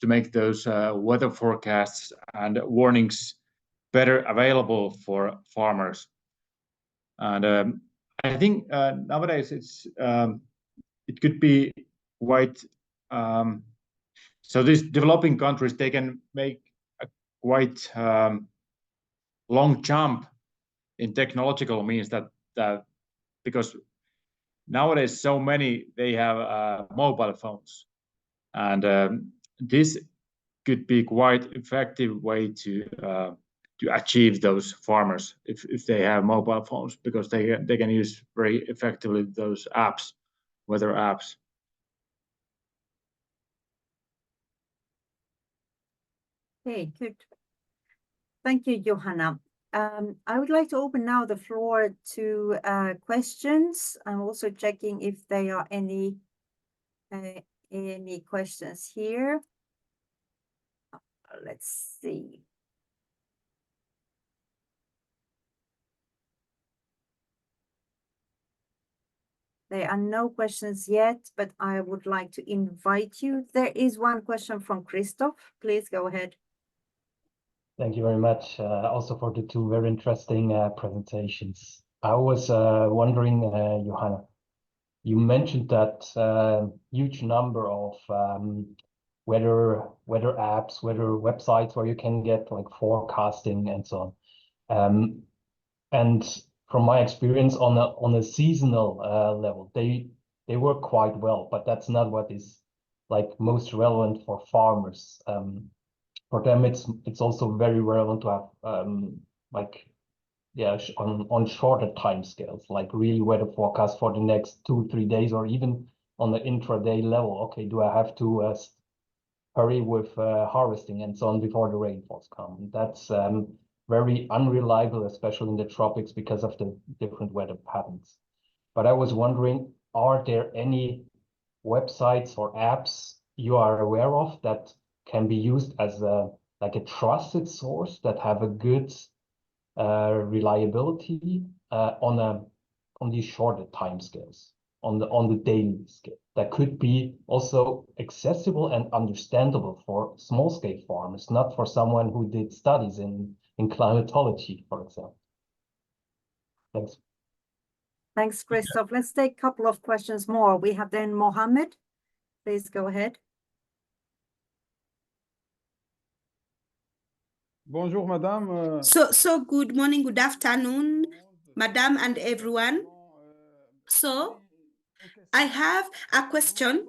make those weather forecasts and warnings better available for farmers. And I think nowadays it could be quite so these developing countries, they can make a quite long jump in technological means that because nowadays so many they have mobile phones, and this could be quite effective way to achieve those farmers if they have mobile phones, because they can use very effectively those apps, weather apps. Okay, good. Thank you, Juhana. I would like to open now the floor to questions. I'm also checking if there are any questions here. Let's see. There are no questions yet, but I would like to invite you. There is one question from Christoph. Please go ahead. Thank you very much, also for the two very interesting presentations. I was wondering, Juhana, you mentioned that huge number of weather apps, weather websites where you can get like forecasting and so on. And from my experience on a seasonal level, they work quite well, but that's not what is like most relevant for farmers. For them, it's also very relevant to have on shorter time scales, like really weather forecast for the next 2-3 days, or even on the intraday level. Okay, do I have to hurry with harvesting and so on before the rainfalls come? That's very unreliable, especially in the tropics, because of the different weather patterns. But I was wondering, are there any websites or apps you are aware of that can be used as a trusted source, that have a good reliability on these shorter time scales, on the daily scale, that could be also accessible and understandable for small scale farmers, not for someone who did studies in climatology, for example? Thanks. Thanks, Christoph. Let's take a couple of questions more. We have then Mohammed. Please go ahead. Bonjour, madame. So good morning, good afternoon, madam and everyone. So I have a question.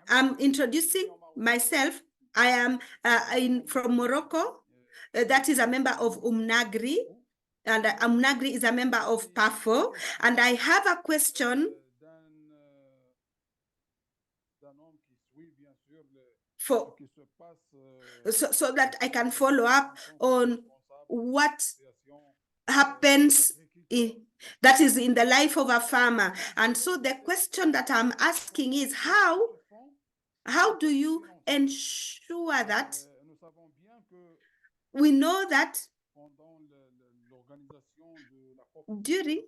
I'm introducing myself. I am from Morocco. That is a member of UNAGRI, and UNAGRI is a member of PAFO. And I have a question so that I can follow up on what happens that is in the life of a farmer. And so the question that I'm asking is, how do you ensure that we know that during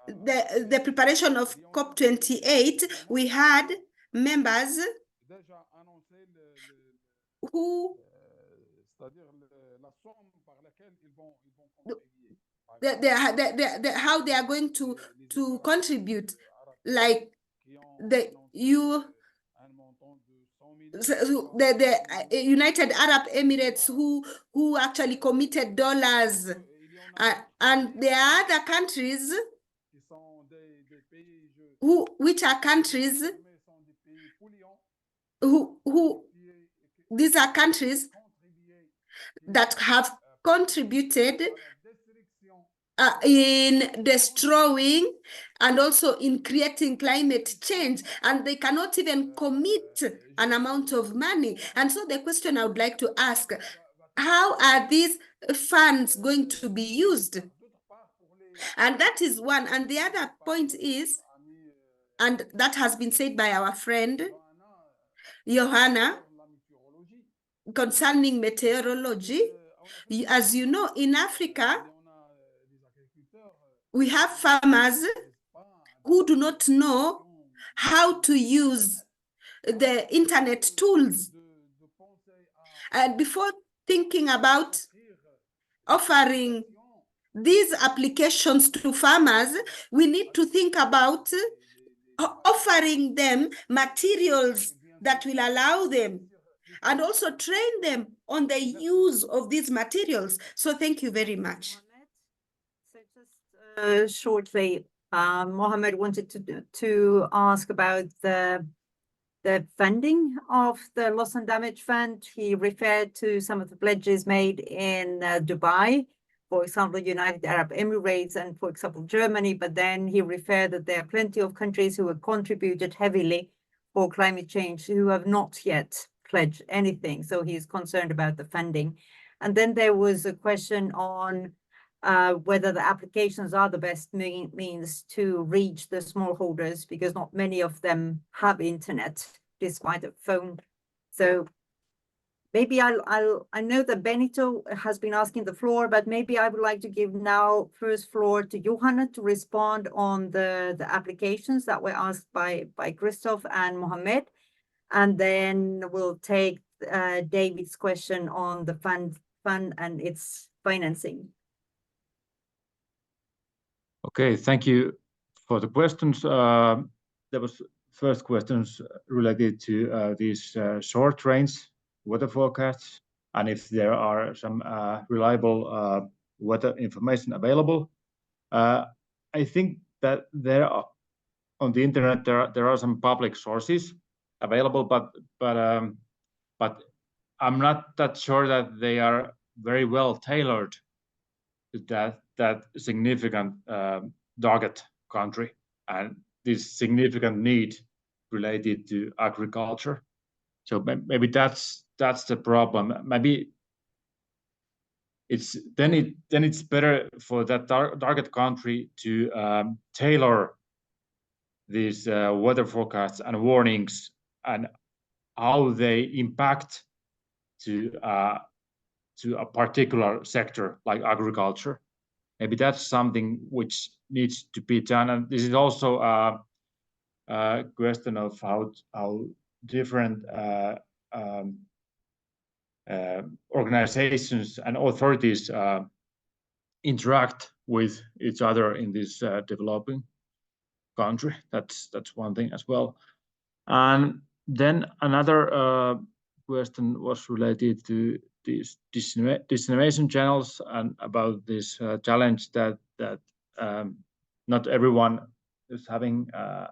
the preparation of COP28, we had members who how they are going to contribute, like the United Arab Emirates who actually committed dollars, and there are other countries which are countries these are countries that have contributed in destroying and also in creating climate change, and they cannot even commit an amount of money. And so the question I would like to ask, how are these funds going to be used? And that is one. And the other point is, and that has been said by our friend Juhana, concerning meteorology. As you know, in Africa, we have farmers who do not know how to use the internet tools. And before thinking about offering these applications to farmers, we need to think about offering them materials that will allow them, and also train them on the use of these materials. So thank you very much. shortly. Mohammed wanted to ask about the funding of the loss and damage fund. He referred to some of the pledges made in Dubai, for example, United Arab Emirates and, for example, Germany. But then he referred that there are plenty of countries who have contributed heavily for climate change who have not yet pledged anything. So he's concerned about the funding. And then there was a question on whether the applications are the best means to reach the smallholders, because not many of them have internet despite a phone. So maybe I know that Benito has been asking the floor, but maybe I would like to give now first floor to Juhana to respond on the applications that were asked by Christoph and Mohammed. And then we'll take David's question on the fund and its financing. Okay, thank you for the questions. There was first questions related to these short range weather forecasts, and if there are some reliable weather information available. I think that there are on the internet there are some public sources available, but I'm not that sure that they are very well tailored to that significant target country and this significant need related to agriculture. So maybe that's the problem. Maybe it's better for that target country to tailor these weather forecasts and warnings and how they impact to a particular sector like agriculture. Maybe that's something which needs to be done. And this is also a question of how different organizations and authorities interact with each other in this developing country. That's one thing as well. And then another question was related to these dissemination channels and about this challenge that not everyone is having an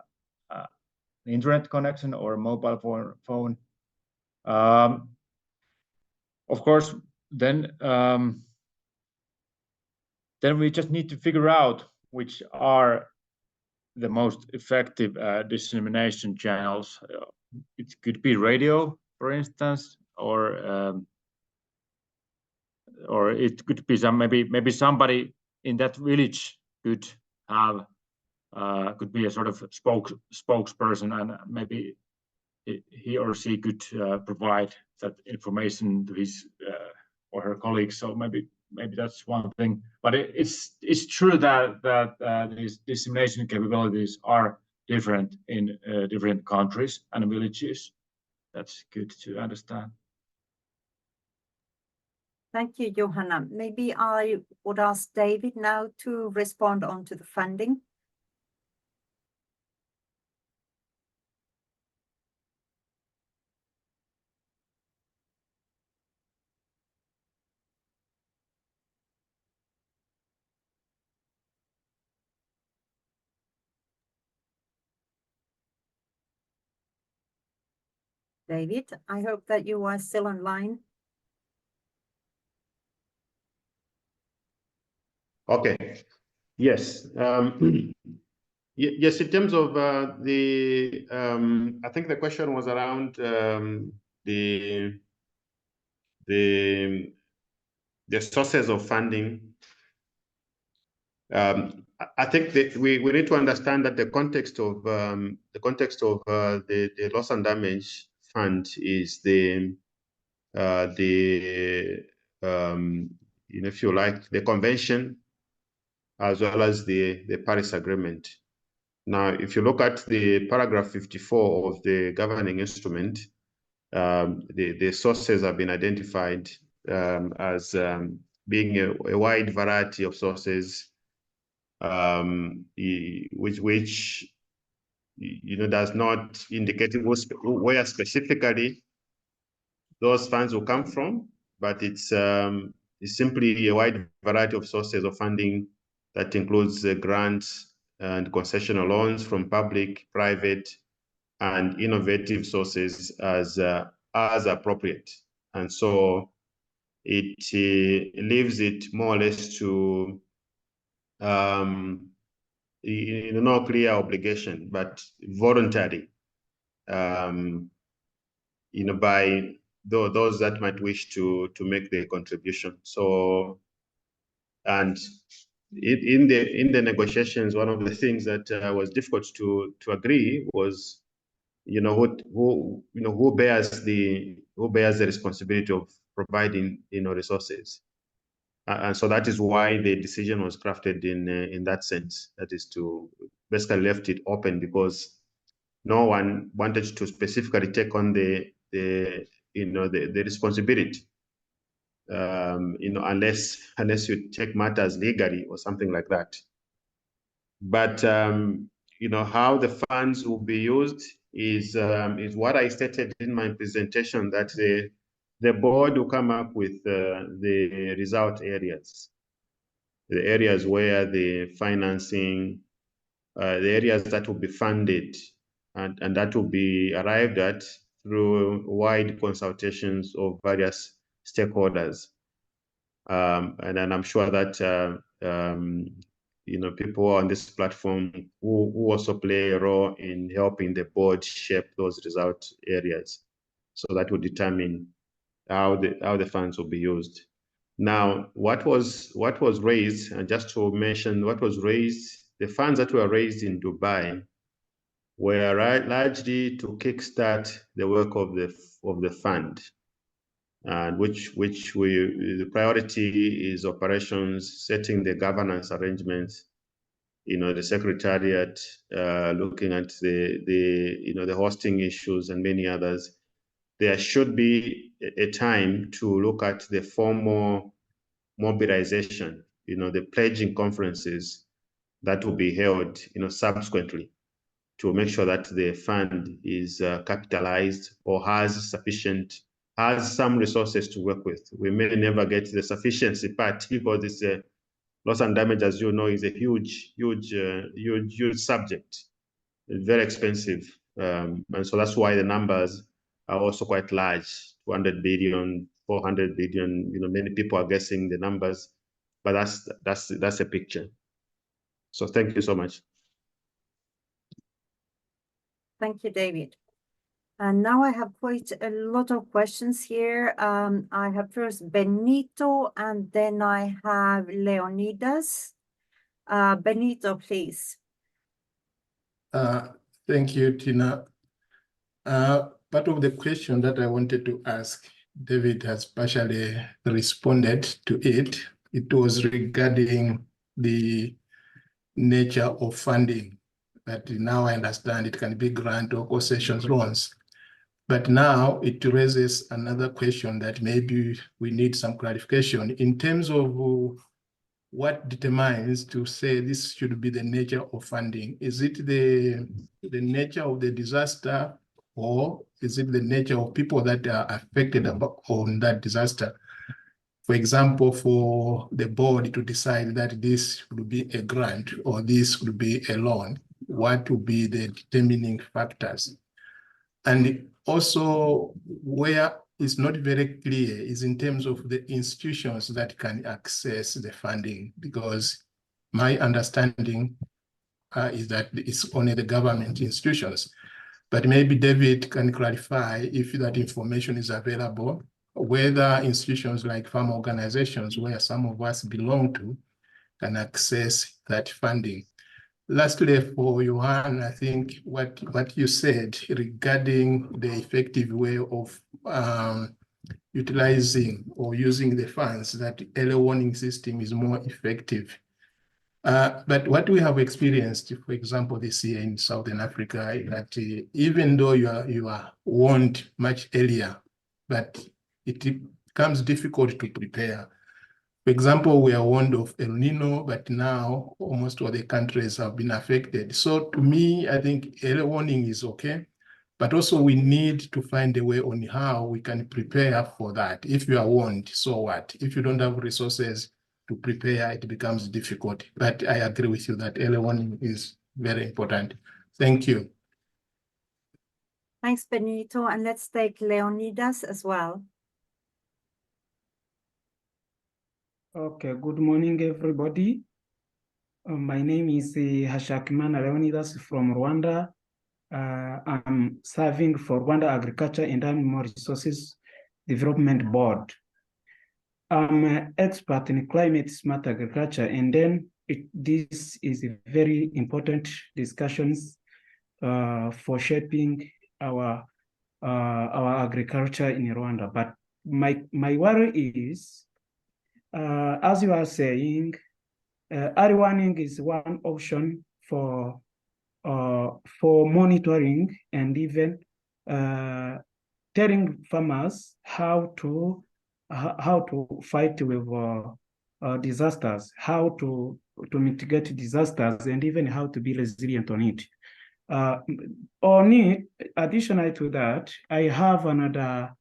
internet connection or a mobile phone. Of course, then we just need to figure out which are the most effective dissemination channels. It could be radio, for instance, or it could be maybe somebody in that village could have could be a sort of spokesperson, and maybe he or she could provide that information to his or her colleagues. So maybe that's one thing. But it's true that these dissemination capabilities are different in different countries and villages. That's good to understand. Thank you, Juhana. Maybe I would ask David now to respond on to the funding. David, I hope that you are still online. Okay. Yes. Yes. In terms of I think the question was around the sources of funding. I think that we need to understand that the context of the loss and damage fund is if you like, the convention as well as the Paris Agreement. Now, if you look at the paragraph 54 of the governing instrument, the sources have been identified as being a wide variety of sources, which does not indicate where specifically those funds will come from, but it's simply a wide variety of sources of funding That includes grants and concessional loans from public, private, and innovative sources as appropriate. And so it leaves it more or less to no clear obligation, but voluntary, by those that might wish to make the contribution. So, and in the negotiations, one of the things that was difficult to agree was, who bears the responsibility of providing resources. And so that is why the decision was crafted in that sense. That is to basically left it open, because no one wanted to specifically take on the responsibility, unless you take matters legally or something like that. But how the funds will be used is what I stated in my presentation, that the board will come up with the result areas, the areas where the financing, the areas that will be funded, and that will be arrived at through wide consultations of various stakeholders. And then I'm sure that people on this platform who also play a role in helping the board shape those result areas. So that will determine how the funds will be used. Now, what was raised, and just to mention what was raised, the funds that were raised in Dubai were largely to kickstart the work of the fund, and which the priority is operations, setting the governance arrangements, the secretariat, looking at the hosting issues and many others. There should be a time to look at the formal mobilization, the pledging conferences that will be held, subsequently, to make sure that the fund is capitalized or has some resources to work with. We may never get the sufficiency part, because it's loss and damage, as you know, is a huge subject, very expensive. And so that's why the numbers are also quite large, 200 billion, 400 billion, many people are guessing the numbers, but that's a picture. So thank you so much. Thank you, David. And now I have quite a lot of questions here. I have first Benito, and then I have Leonidas. Benito, please. Thank you, Tina. Part of the question that I wanted to ask, David has partially responded to it. It was regarding the nature of funding, that now I understand it can be grant or concession loans. But now it raises another question that maybe we need some clarification in terms of what determines to say this should be the nature of funding. Is it the nature of the disaster, or is it the nature of people that are affected on that disaster? For example, for the board to decide that this would be a grant or this would be a loan, what would be the determining factors? And also, where it's not very clear is in terms of the institutions that can access the funding, because my understanding is that it's only the government institutions. But maybe David can clarify if that information is available, whether institutions like farm organizations, where some of us belong to, can access that funding. Lastly, for Juhana, I think what you said regarding the effective way of utilizing or using the funds, that early warning system is more effective. But what we have experienced, for example, this year in Southern Africa, that even though you are warned much earlier, but it becomes difficult to prepare. For example, we are warned of El Nino, but now almost all the countries have been affected. So to me, I think early warning is okay, but also we need to find a way on how we can prepare for that. If you are warned, so what? If you don't have resources, to prepare, it becomes difficult. But I agree with you that early warning is very important. Thank you. Thanks, Benito. And let's take Leonidas as well. Okay, good morning, everybody. My name is Hashakimana Leonidas from Rwanda. I'm serving for Rwanda Agriculture and Animal Resources Development Board. I'm an expert in climate smart agriculture, and then this is a very important discussions for shaping our agriculture in Rwanda. But my worry is, as you are saying, early warning is one option for monitoring and even telling farmers how to fight with disasters, how to mitigate disasters, and even how to be resilient on it. Additionally to that, I have another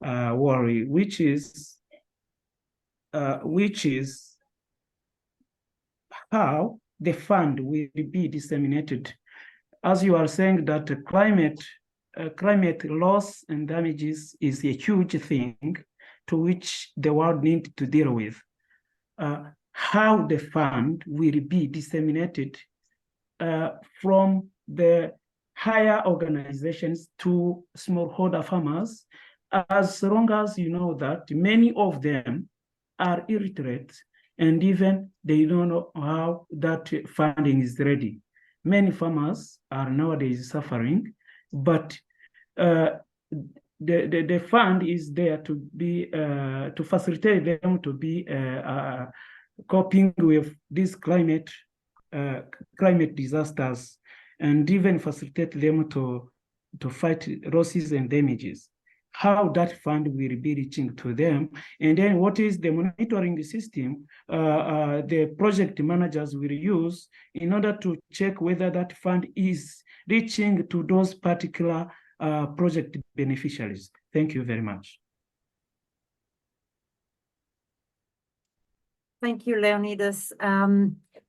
worry, which is how the fund will be disseminated. As you are saying that climate loss and damages is a huge thing to which the world needs to deal with. How the fund will be disseminated from the higher organizations to smallholder farmers, as long as you know that many of them are illiterate and even they don't know how that funding is ready. Many farmers are nowadays suffering, but the fund is there to be to facilitate them to be coping with these climate disasters, and even facilitate them to fight losses and damages. How that fund will be reaching to them, and then what is the monitoring system the project managers will use in order to check whether that fund is reaching to those particular project beneficiaries. Thank you very much. Thank you, Leonidas.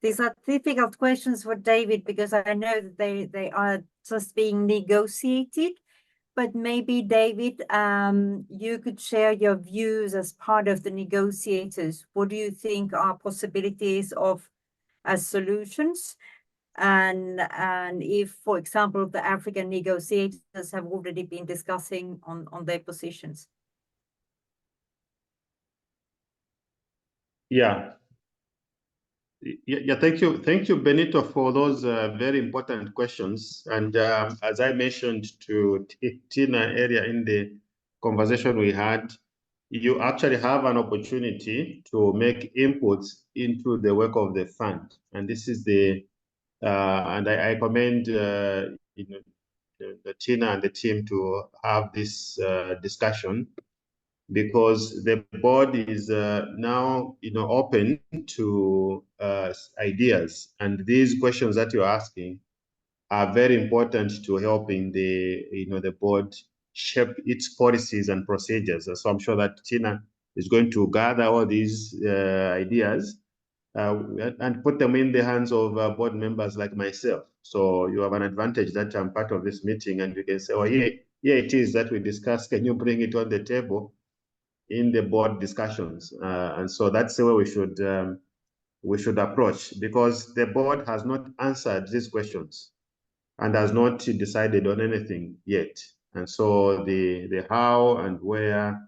These are difficult questions for David because I know that they are just being negotiated. But maybe, David, you could share your views as part of the negotiators. What do you think are possibilities as solutions? And if, for example, the African negotiators have already been discussing on their positions. Yeah, thank you, Benito, for those very important questions. And as I mentioned to Tina earlier in the conversation we had, you actually have an opportunity to make inputs into the work of the fund. And this is the, and I commend the Tina and the team to have this discussion, because the board is now open to ideas, and these questions that you're asking are very important to helping the board shape its policies and procedures. So I'm sure that Tina is going to gather all these ideas and put them in the hands of board members like myself. So you have an advantage that I'm part of this meeting, and you can say, oh, here it is that we discussed. Can you bring it on the table in the board discussions? And so that's the way we should approach, because the board has not answered these questions and has not decided on anything yet. And so the how and where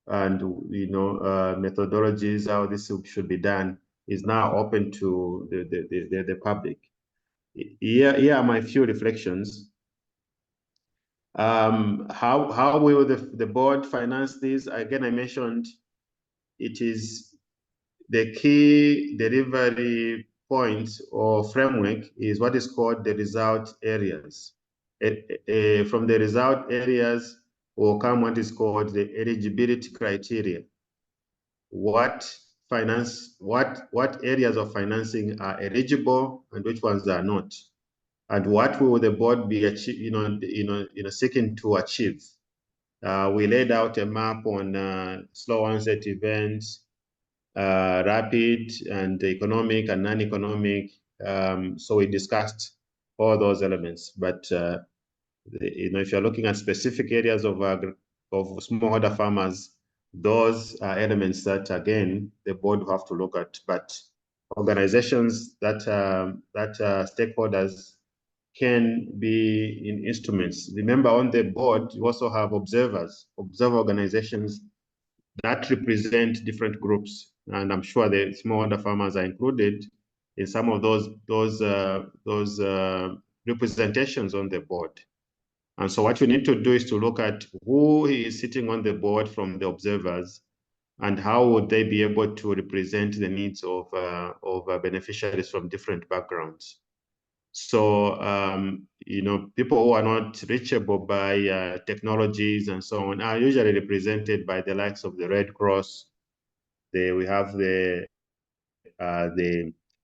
and methodologies, how this should be done, is now open to the public. Here are my few reflections. How will the board finance this? Again, I mentioned it is the key delivery point or framework is what is called the result areas. From the result areas will come what is called the eligibility criteria. What areas of financing are eligible and which ones are not, and what will the board be seeking to achieve. We laid out a map on slow onset events, rapid and economic and non-economic. So we discussed all those elements. But if you're looking at specific areas of smallholder farmers, those are elements that again the board will have to look at. But organizations that stakeholders can be in instruments. Remember, on the board you also have observer organizations that represent different groups, and I'm sure the smallholder farmers are included in some of those representations on the board. And so what you need to do is to look at who is sitting on the board from the observers and how would they be able to represent the needs of beneficiaries from different backgrounds. So, people who are not reachable by technologies and so on are usually represented by the likes of the Red Cross. We have the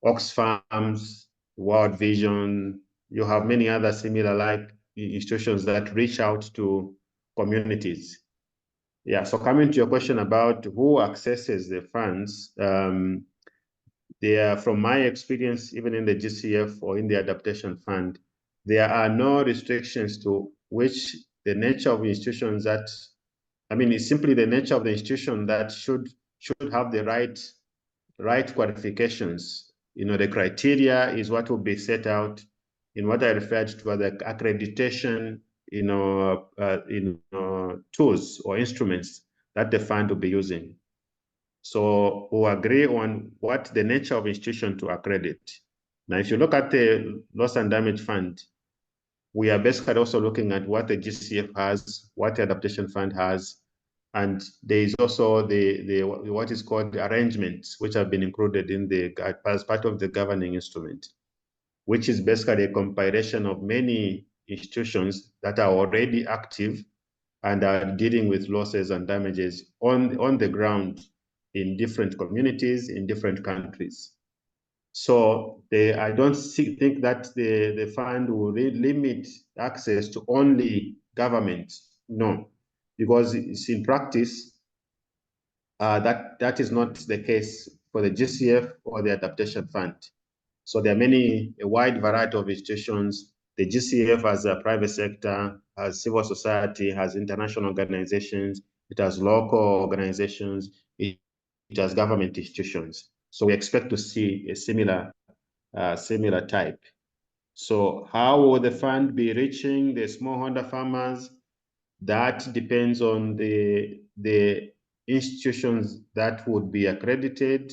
Oxfams, World Vision. You have many other similar like institutions that reach out to communities. Yeah, so coming to your question about who accesses the funds, from my experience, even in the GCF or in the Adaptation Fund, there are no restrictions to which the nature of institutions that, it's simply the nature of the institution that should have the right qualifications. The criteria is what will be set out in what I referred to as the accreditation, tools or instruments that the fund will be using. So we'll agree on what the nature of institution to accredit. Now, if you look at the loss and damage fund, we are basically also looking at what the GCF has, what the adaptation fund has, and there is also what is called the arrangements, which have been included in as part of the governing instrument, which is basically a compilation of many institutions that are already active and are dealing with losses and damages on the ground in different communities, in different countries. So I don't think that the fund will limit access to only government, no, because it's in practice, that is not the case for the GCF or the Adaptation Fund. So there are a wide variety of institutions. The GCF has a private sector, has civil society, has international organizations, it has local organizations, it has government institutions. So we expect to see a similar type. So how will the fund be reaching the smallholder farmers? That depends on the institutions that would be accredited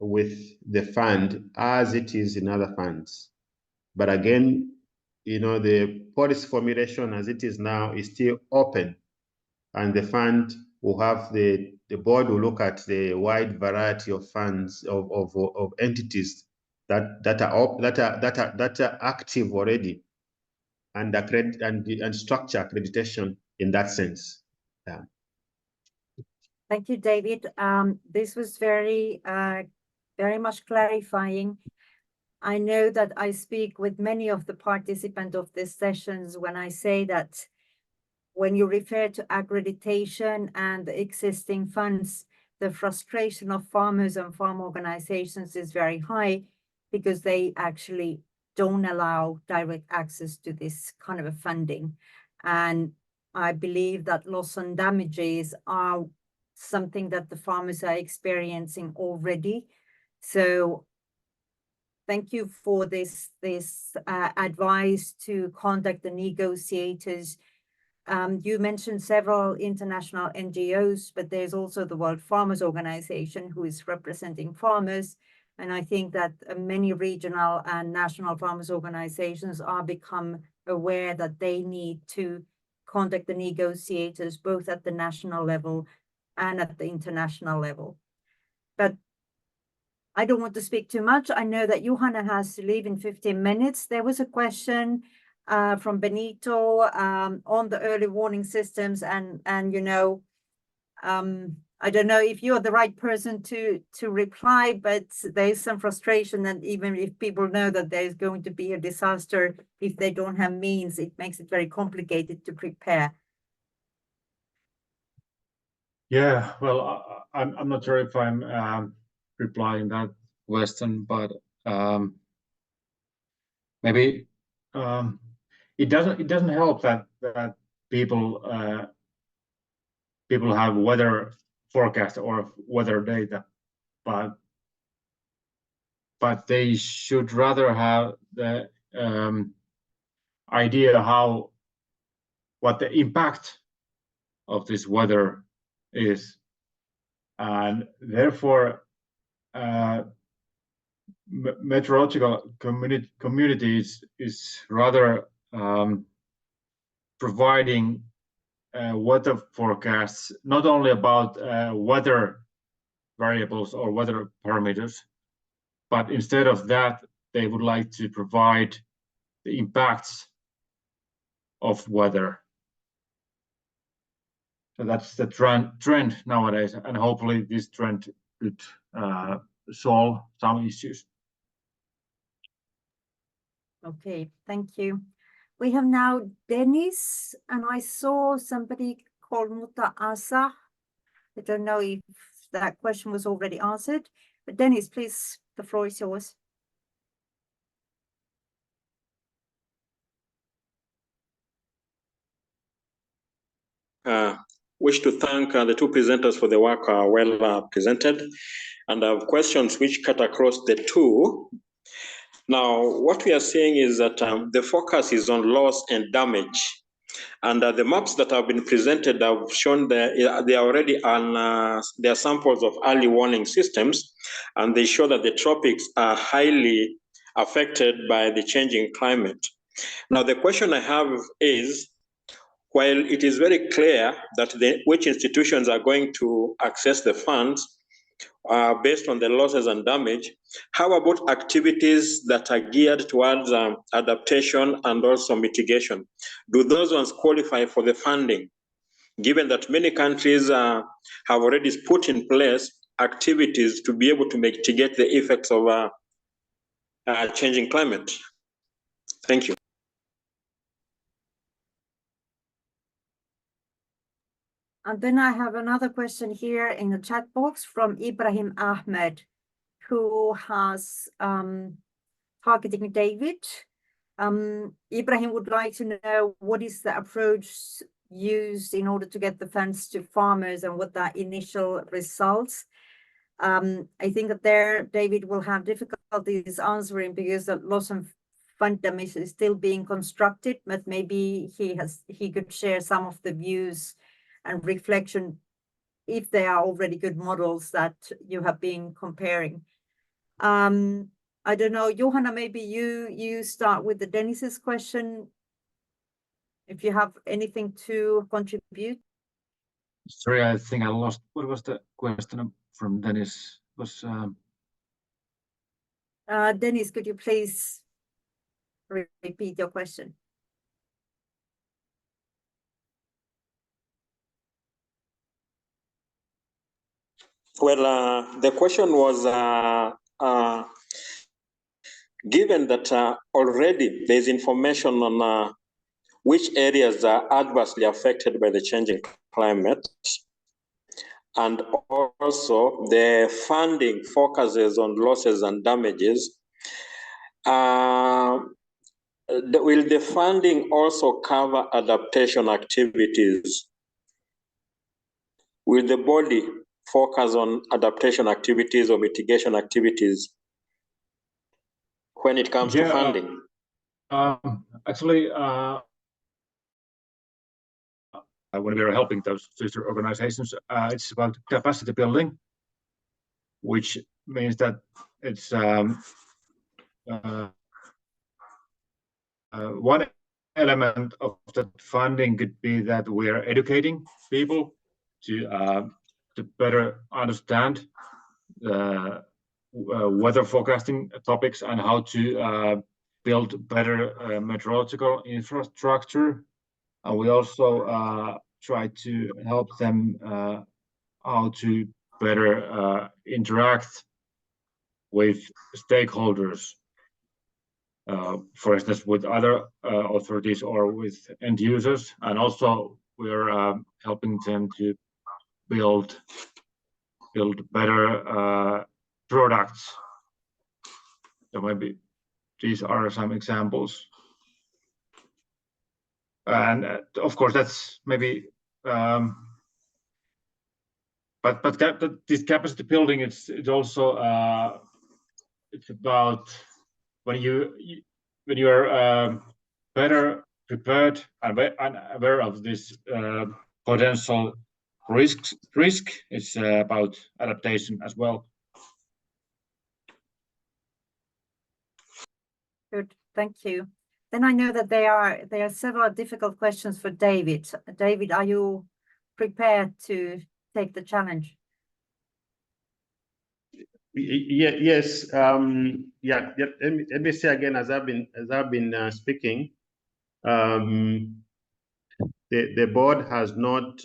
with the fund as it is in other funds. But again, the policy formulation as it is now is still open, and the fund will have the board will look at the wide variety of funds of entities that are active already and structure accreditation in that sense. Yeah. Thank you, David. This was very much clarifying. I know that I speak with many of the participants of these sessions when I say that when you refer to accreditation and the existing funds, the frustration of farmers and farm organizations is very high because they actually don't allow direct access to this kind of a funding. And I believe that loss and damages are something that the farmers are experiencing already. So thank you for this advice to contact the negotiators. You mentioned several international NGOs, but there's also the World Farmers Organization who is representing farmers. And I think that many regional and national farmers organizations are become aware that they need to contact the negotiators, both at the national level and at the international level. But I don't want to speak too much. I know that Juhana has to leave in 15 minutes. There was a question from Benito on the early warning systems, and I don't know if you're the right person to reply, but there's some frustration that even if people know that there's going to be a disaster, if they don't have means, it makes it very complicated to prepare. Yeah, well, I'm not sure if I'm replying that question, but maybe it doesn't help that people have weather forecast or weather data, but they should rather have the idea what the impact of this weather is, and therefore meteorological communities is rather providing weather forecasts not only about weather variables or weather parameters, but instead of that, they would like to provide the impacts of weather. So that's the trend nowadays, and hopefully this trend could solve some issues. Okay, thank you. We have now Dennis, and I saw somebody called Mutta Asa. I don't know if that question was already answered, but Dennis, please, the floor is yours. Wish to thank the two presenters for the work well presented, and I have questions which cut across the two. Now, what we are seeing is that the focus is on loss and damage, and the maps that have been presented have shown they are already on they are samples of early warning systems, and they show that the tropics are highly affected by the changing climate. Now, the question I have is, while it is very clear that which institutions are going to access the funds based on the losses and damage, how about activities that are geared towards adaptation and also mitigation? Do those ones qualify for the funding, given that many countries have already put in place activities to be able to mitigate the effects of changing climate? Thank you. And then I have another question here in the chat box from Ibrahim Ahmed, who has targeting David. Ibrahim would like to know what is the approach used in order to get the funds to farmers and what the initial results. I think that there David will have difficulties answering because the loss and fund damage is still being constructed, but maybe he could share some of the views and reflection if they are already good models that you have been comparing. I don't know, Juhana, maybe you start with the Dennis's question, if you have anything to contribute. Sorry, I think I lost. What was the question from Dennis? Was Dennis, could you please repeat your question? Well, the question was, given that already there's information on which areas are adversely affected by the changing climate, and also the funding focuses on losses and damages, will the funding also cover adaptation activities? Will the body focus on adaptation activities or mitigation activities when it comes to funding? Actually, when we are helping those sister organizations, it's about capacity building, which means that it's one element of that funding could be that we are educating people to better understand the weather forecasting topics and how to build better meteorological infrastructure. And we also try to help them how to better interact with stakeholders, for instance, with other authorities or with end users. And also we're helping them to build better products. So maybe these are some examples. And of course, that's maybe, but this capacity building, it's also it's about when you are better prepared and aware of this potential risk. It's about adaptation as well. Good, thank you. Then I know that there are several difficult questions for David. David, are you prepared to take the challenge? Yes. Let me say again, as I've been speaking, the board has not,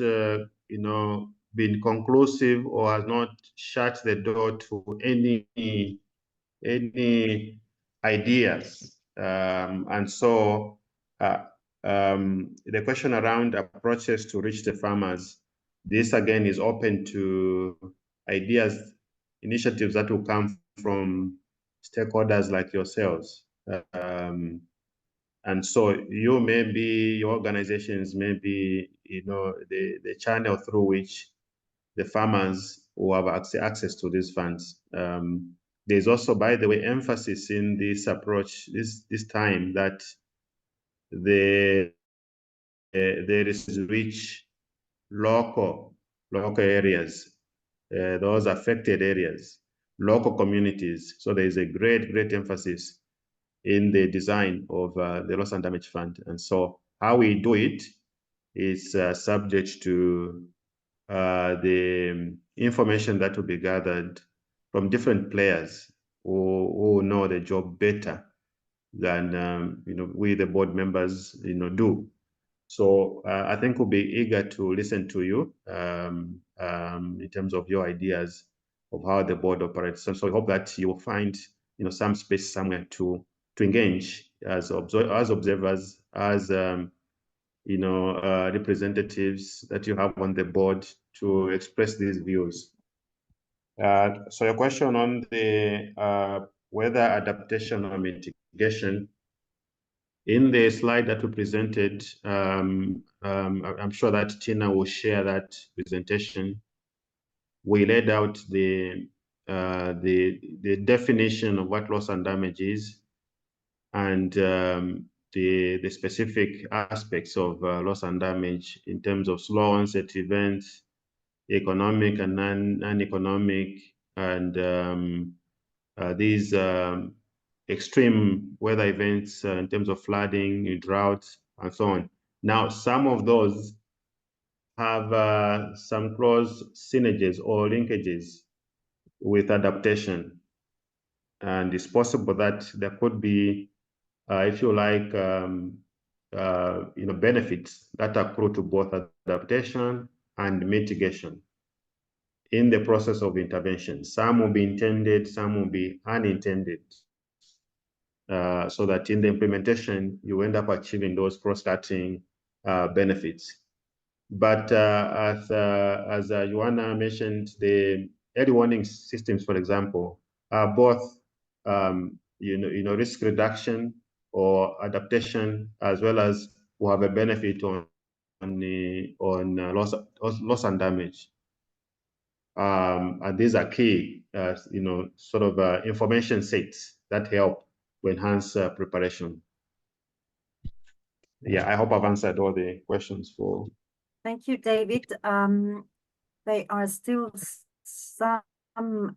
been conclusive or has not shut the door to any ideas, and so the question around approaches to reach the farmers, this again is open to ideas, initiatives that will come from stakeholders like yourselves. And so your organizations may be, the channel through which the farmers will have access to these funds. There's also, by the way, emphasis in this approach this time that there is reach local areas, those affected areas, local communities. So there is a great emphasis in the design of the Loss and Damage Fund. And so how we do it is subject to the information that will be gathered from different players who know the job better than we, the board members, do. So I think we'll be eager to listen to you in terms of your ideas of how the board operates. So I hope that you will find some space somewhere to engage as observers, as representatives that you have on the board to express these views. So your question on the weather adaptation or mitigation, in the slide that we presented, I'm sure that Tina will share that presentation. We laid out the definition of what loss and damage is, and the specific aspects of loss and damage in terms of slow onset events, economic and non-economic, and these extreme weather events in terms of flooding, droughts, and so on. Now, some of those have some close synergies or linkages with adaptation. And it's possible that there could be, if you like, benefits that accrue to both adaptation and mitigation in the process of intervention. Some will be intended, some will be unintended, so that in the implementation, you end up achieving those cross-cutting benefits. But as Juhana mentioned, the early warning systems, for example, are both risk reduction or adaptation, as well as will have a benefit on loss and damage. And these are key, sort of information sets that help to enhance preparation. Yeah, I hope I've answered all the questions for. Thank you, David. There are still some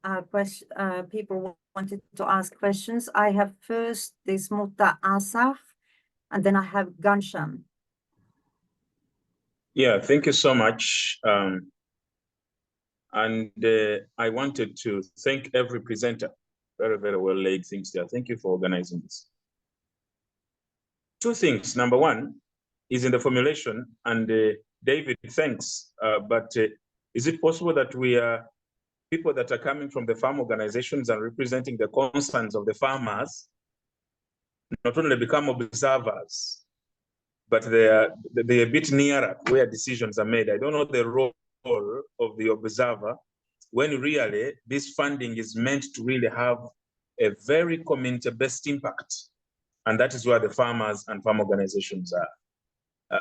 people wanted to ask questions. I have first this Mutta Asaf, and then I have Gansham. Yeah, thank you so much. And I wanted to thank every presenter. Very, very well laid things there. Thank you for organizing this. Two things. Number one is in the formulation, and David, thanks. But is it possible that we are people that are coming from the farm organizations and representing the concerns of the farmers, not only become observers, but they are a bit nearer where decisions are made? I don't know the role of the observer, when really this funding is meant to really have a very community-based impact. And that is where the farmers and farm organizations are.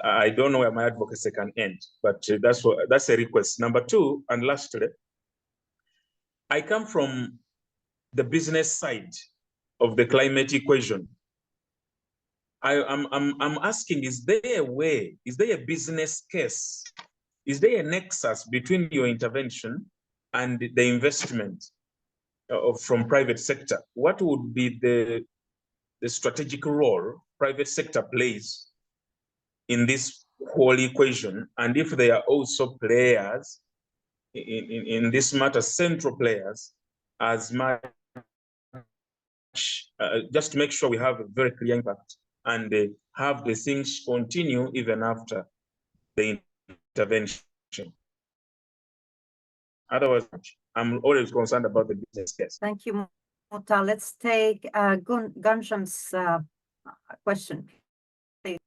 I don't know where my advocacy can end, but that's a request. Number two, and lastly, I come from the business side of the climate equation. I'm asking, is there a way, is there a business case? Is there a nexus between your intervention and the investment from private sector? What would be the strategic role private sector plays in this whole equation? And if they are also players in this matter, central players, as much, just to make sure we have a very clear impact and have the things continue even after the intervention. Otherwise, I'm always concerned about the business case. Thank you, Mota. Let's take Ghansham's question, please.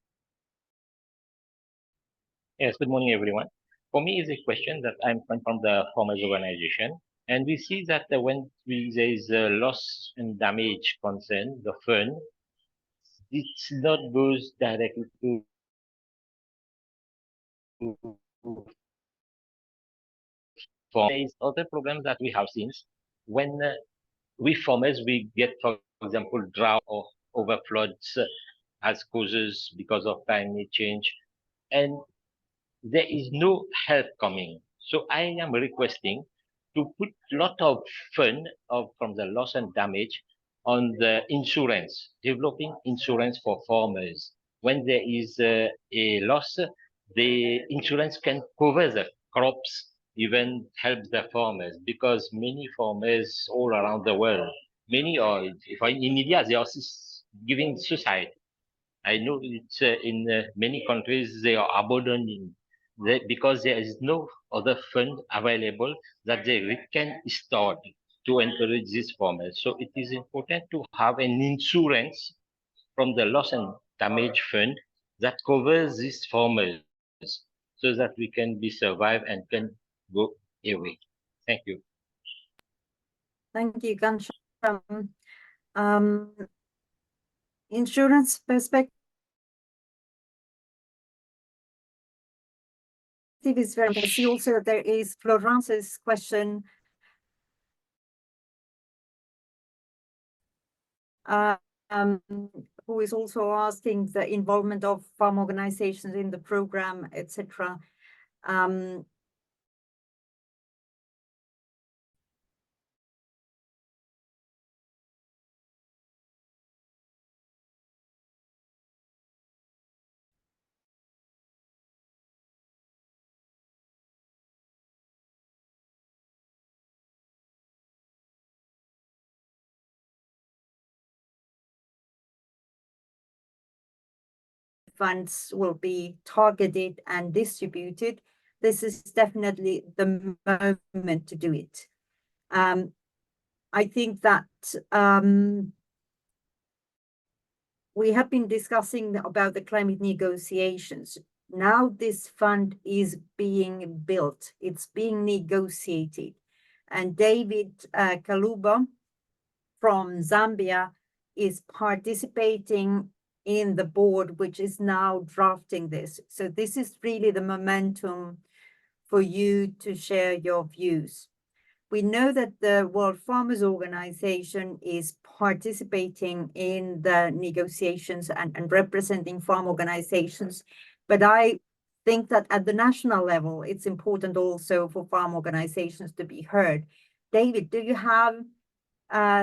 Yes, good morning, everyone. For me, it's a question that I'm coming from the farmers organization, and we see that when there is a loss and damage concern, the fund, it's not goes directly to farmers. There is other problems that we have since when we farmers, we get, for example, drought or overfloods as causes because of climate change, and there is no help coming. So I am requesting to put a lot of fund from the loss and damage on the insurance, developing insurance for farmers. When there is a loss, the insurance can cover the crops, even help the farmers, because many farmers all around the world, many are, in India, they are giving suicide. I know it's in many countries they are abandoning because there is no other fund available that they can start to encourage these farmers. So it is important to have an insurance from the loss and damage fund that covers these farmers so that we can be survive and can go away. Thank you. Thank you, Ghansham. Insurance perspective is very important. I see also that there is Florence's question. Who is also asking the involvement of farm organizations in the program, etc. Funds will be targeted and distributed. This is definitely the moment to do it. I think that we have been discussing about the climate negotiations. Now this fund is being built, it's being negotiated. And David Kaluba from Zambia is participating in the board, which is now drafting this. So this is really the momentum for you to share your views. We know that the World Farmers Organization is participating in the negotiations and representing farm organizations, but I think that at the national level, it's important also for farm organizations to be heard. David, do you have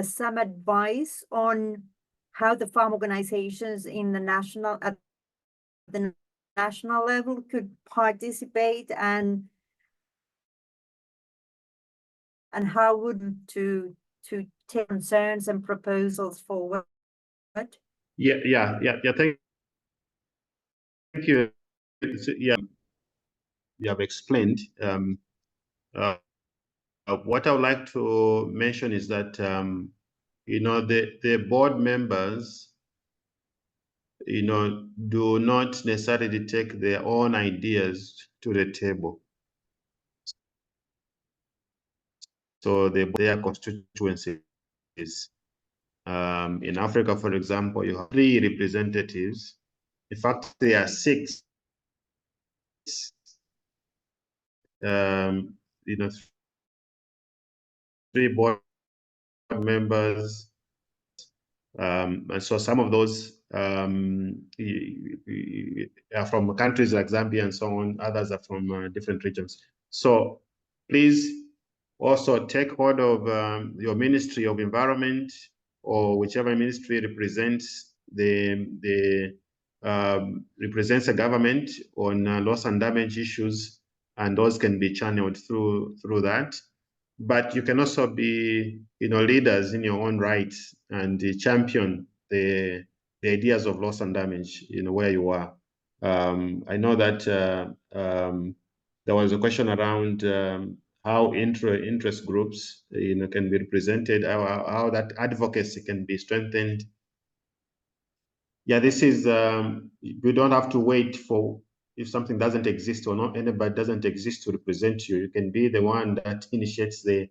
some advice on how the farm organizations in the national level could participate and how would to take concerns and proposals forward? Yeah. Thank you. Yeah, you have explained. What I would like to mention is that the board members, do not necessarily take their own ideas to the table. so their constituencies. In Africa, for example, you have 3 representatives. In fact, there are 6. You know, 3 board members, and so some of those are from countries like Zambia and so on. Others are from different regions. So please also take hold of your Ministry of Environment, or whichever ministry represents represents a government on loss and damage issues, and those can be channeled through that. But you can also be, leaders in your own right and champion the ideas of loss and damage, where you are. I know that there was a question around how interest groups, can be represented, how that advocacy can be strengthened. Yeah, this is, you don't have to wait for if something doesn't exist or not, anybody doesn't exist to represent you. You can be the one that initiates the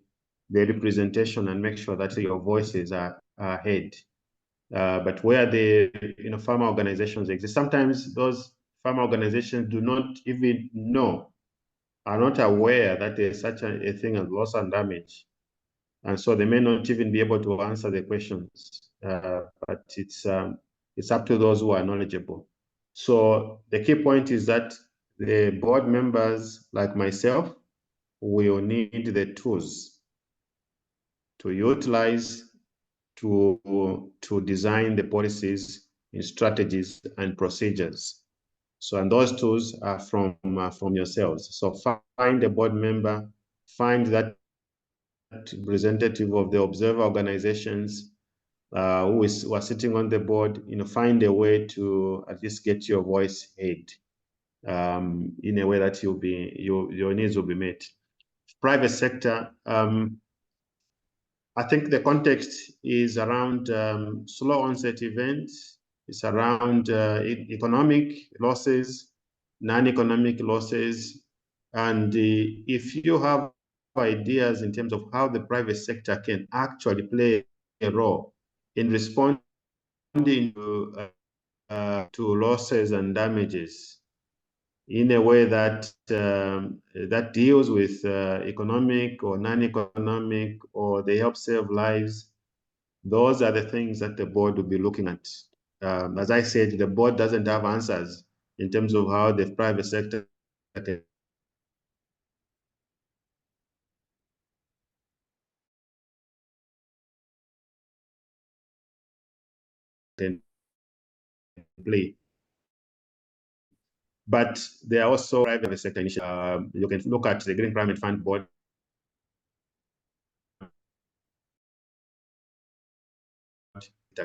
representation and make sure that your voices are heard. But where the farmer organizations exist, sometimes those farmer organizations do not even know, are not aware that there's such a thing as loss and damage. And so they may not even be able to answer the questions. But it's up to those who are knowledgeable. So the key point is that the board members like myself will need the tools to utilize to design the policies, strategies, and procedures. So, and those tools are from yourselves. So find a board member, find that representative of the observer organizations who are sitting on the board, find a way to at least get your voice heard in a way that your needs will be met. Private sector, I think the context is around slow onset events. It's around economic losses, non-economic losses. And if you have ideas in terms of how the private sector can actually play a role in responding to losses and damages in a way that that deals with economic or non-economic, or they help save lives, those are the things that the board will be looking at. As I said, the board doesn't have answers in terms of how the private sector can play. But there are also private sector initiatives. You can look at the Green Climate Fund Board.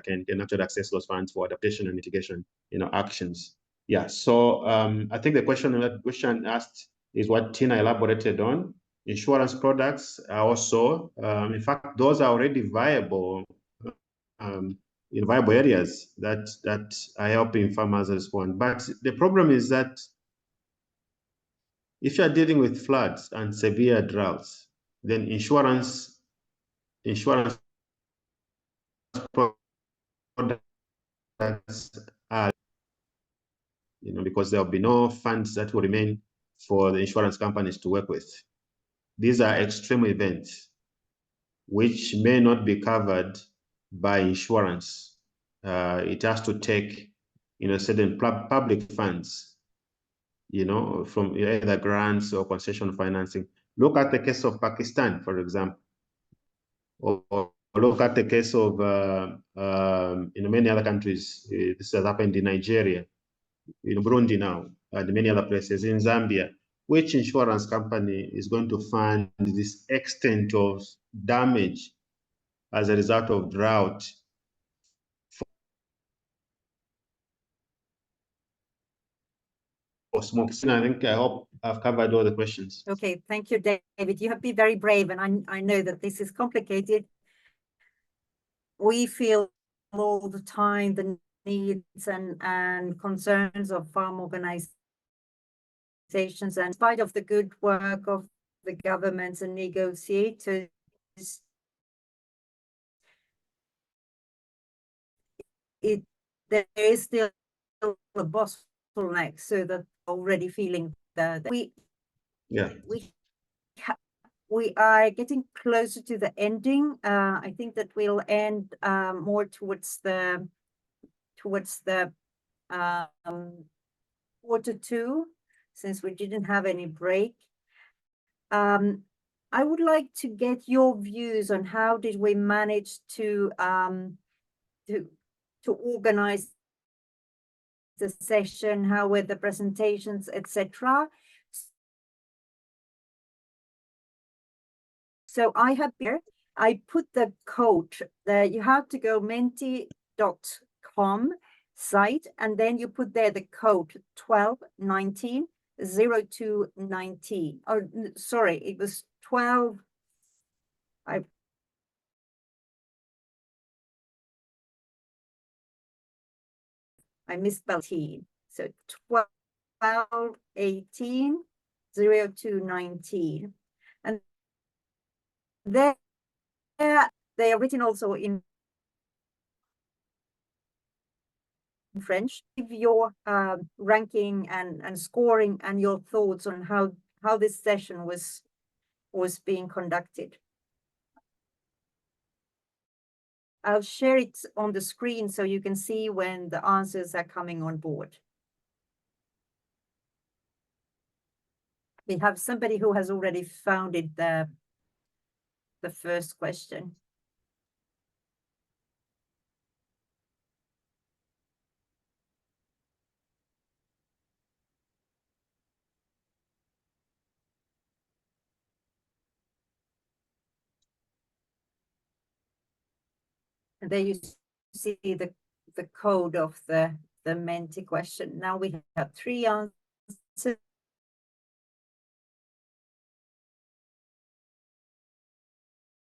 Can actually access those funds for adaptation and mitigation, actions. Yeah. So I think the question asked is what Tina elaborated on. Insurance products are also, in fact, those are already viable in viable areas that are helping farmers respond. But the problem is that if you are dealing with floods and severe droughts, then insurance products are, because there will be no funds that will remain for the insurance companies to work with. These are extreme events which may not be covered by insurance. It has to take, certain public funds, from either grants or concession financing. Look at the case of Pakistan, for example, or look at the case of many other countries. This has happened in Nigeria, in Burundi now, and many other places, in Zambia. Which insurance company is going to fund this extent of damage as a result of drought? Or smoke. I hope I've covered all the questions. Okay, thank you, David. You have been very brave, and I know that this is complicated. We feel all the time the needs and concerns of farm organizations, and in spite of the good work of the governments and negotiators, there is still a bottleneck, so that already feeling that we are getting closer to the ending. I think that we'll end more towards the Q2, since we didn't have any break. I would like to get your views on how did we manage to organize the session, how were the presentations, etc. So I put the code that you have to go menti.com site, and then you put there the code 1219 0219. Oh, sorry, it was 12. I misspelled T. So 1218 0219. And there they are written also in French. Give your ranking and scoring and your thoughts on how this session was being conducted. I'll share it on the screen so you can see when the answers are coming on board. We have somebody who has already found it, the first question. And there you see the code of the Menti question. Now we have 3 answers.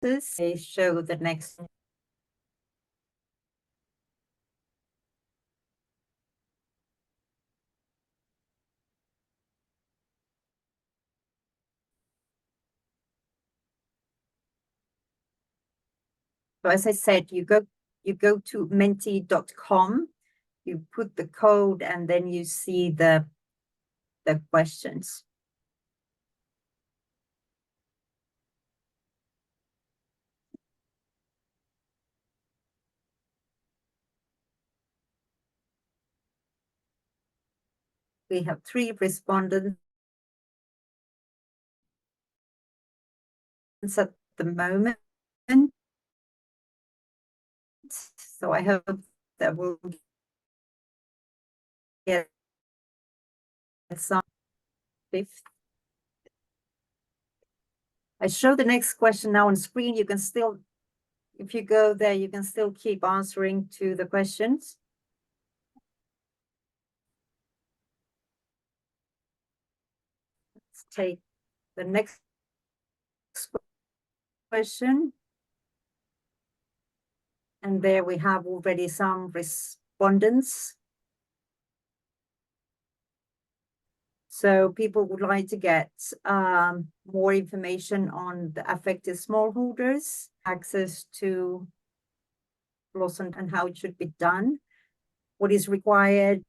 They show the next. So as I said, you go to menti.com, you put the code, and then you see the questions. We have 3 respondents at the moment. So I hope that we'll get some 5th. I show the next question now on screen. You can still, if you go there, you can still keep answering to the questions. Let's take the next question. And there we have already some respondents. So people would like to get more information on the affected smallholders, access to loss and how it should be done, what is required,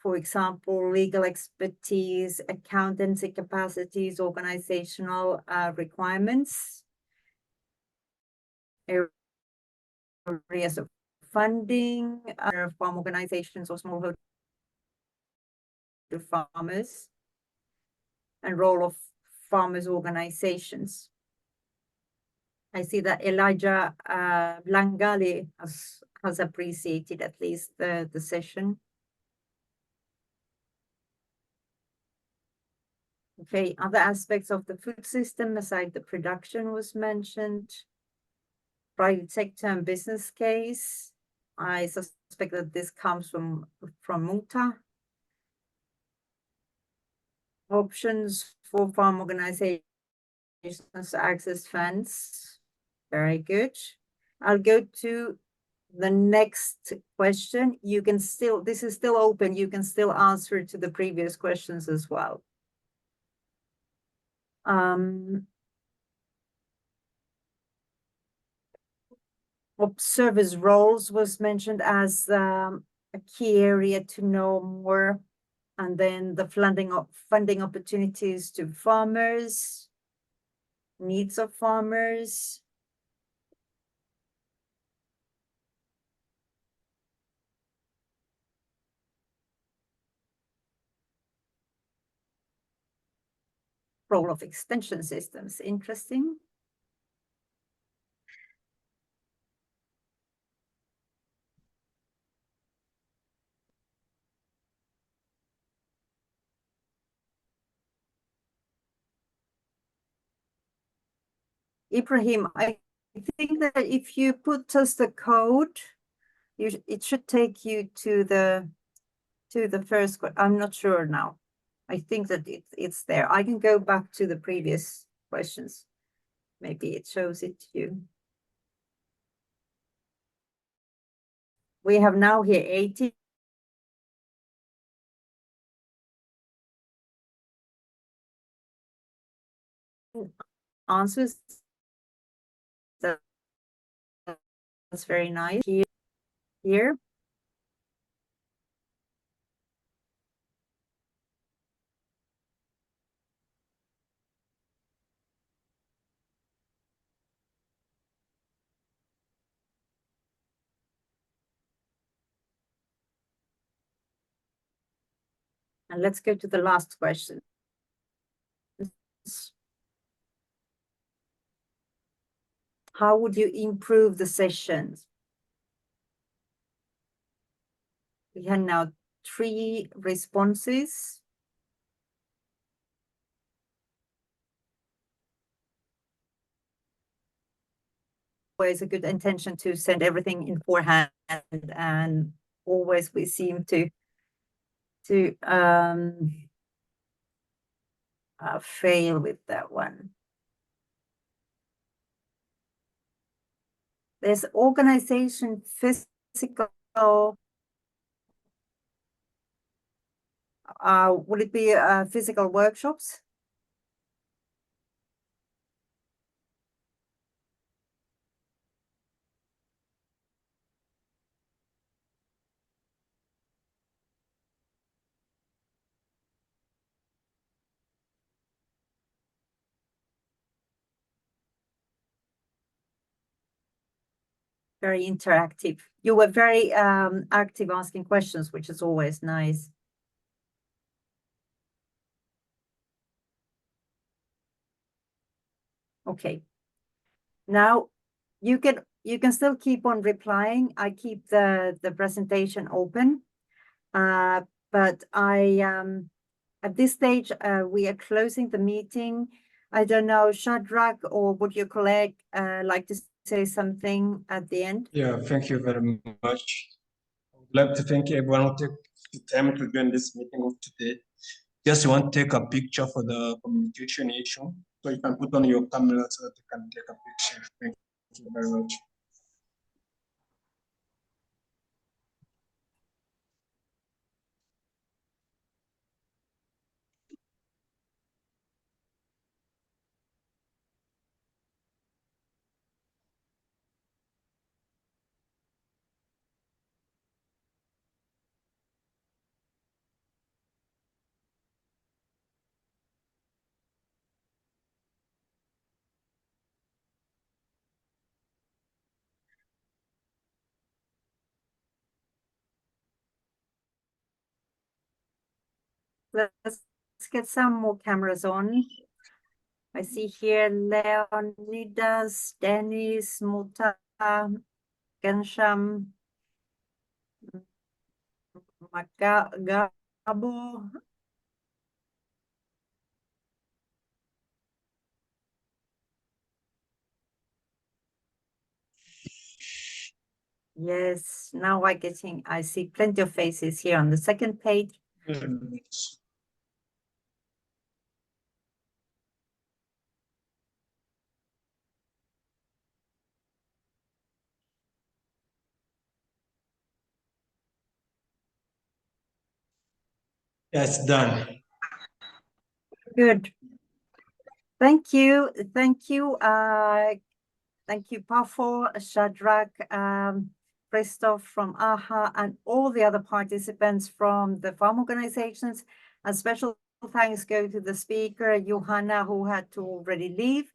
for example, legal expertise, accountancy capacities, organizational requirements, areas of funding, farm organizations or smallholder farmers, and role of farmers organizations. I see that Elijah Langali has appreciated at least the session. Okay, other aspects of the food system aside the production was mentioned. Private sector and business case. I suspect that this comes from Muta. Options for farm organizations to access funds. Very good. I'll go to the next question. You can still, this is still open. You can still answer to the previous questions as well. observers' roles was mentioned as a key area to know more. And then the funding opportunities to farmers, needs of farmers. Role of extension systems, interesting. Ibrahim, I think that if you put us the code, it should take you to the first. I'm not sure now. I think that it's there. I can go back to the previous questions. Maybe it shows it to you. We have now here 80. Answers. That's very nice. Here. And let's go to the last question. How would you improve the sessions? We have now 3 responses. Always a good intention to send everything in forehand, and always we seem to fail with that one. There's organization, physical. Would it be physical workshops? Very interactive. You were very active asking questions, which is always nice. Okay. Now you can still keep on replying. I keep the presentation open. But at this stage we are closing the meeting. I don't know, Shadrach, or would your colleague like to say something at the end? Yeah, thank you very much. I would like to thank everyone who took the time to join this meeting of today. Just want to take a picture for the communication issue. So you can put on your camera so that you can take a picture. Thank you very much. Let's get some more cameras on. I see here Leonidas, Dennis, Muta, Gansham, Gabo. Yes, now I see plenty of faces here on the second page. Yes, done. Good. Thank you. Thank you. Thank you, PAFO, Shadrach, Christoph from AHA, and all the other participants from the farm organizations. A special thanks go to the speaker, Juhana, who had to already leave,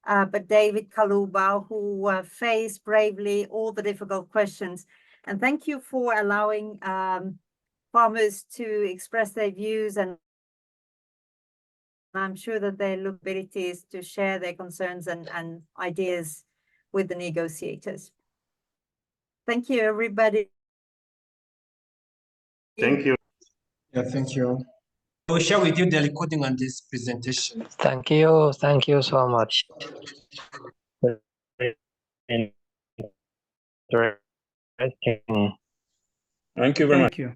but David Kaluba, who faced bravely all the difficult questions. And thank you for allowing farmers to express their views, and I'm sure that their abilities to share their concerns and ideas with the negotiators. Thank you, everybody. Thank you. Yeah, thank you. I will share with you the recording on this presentation. Thank you so much. Thank you very much. Thank you.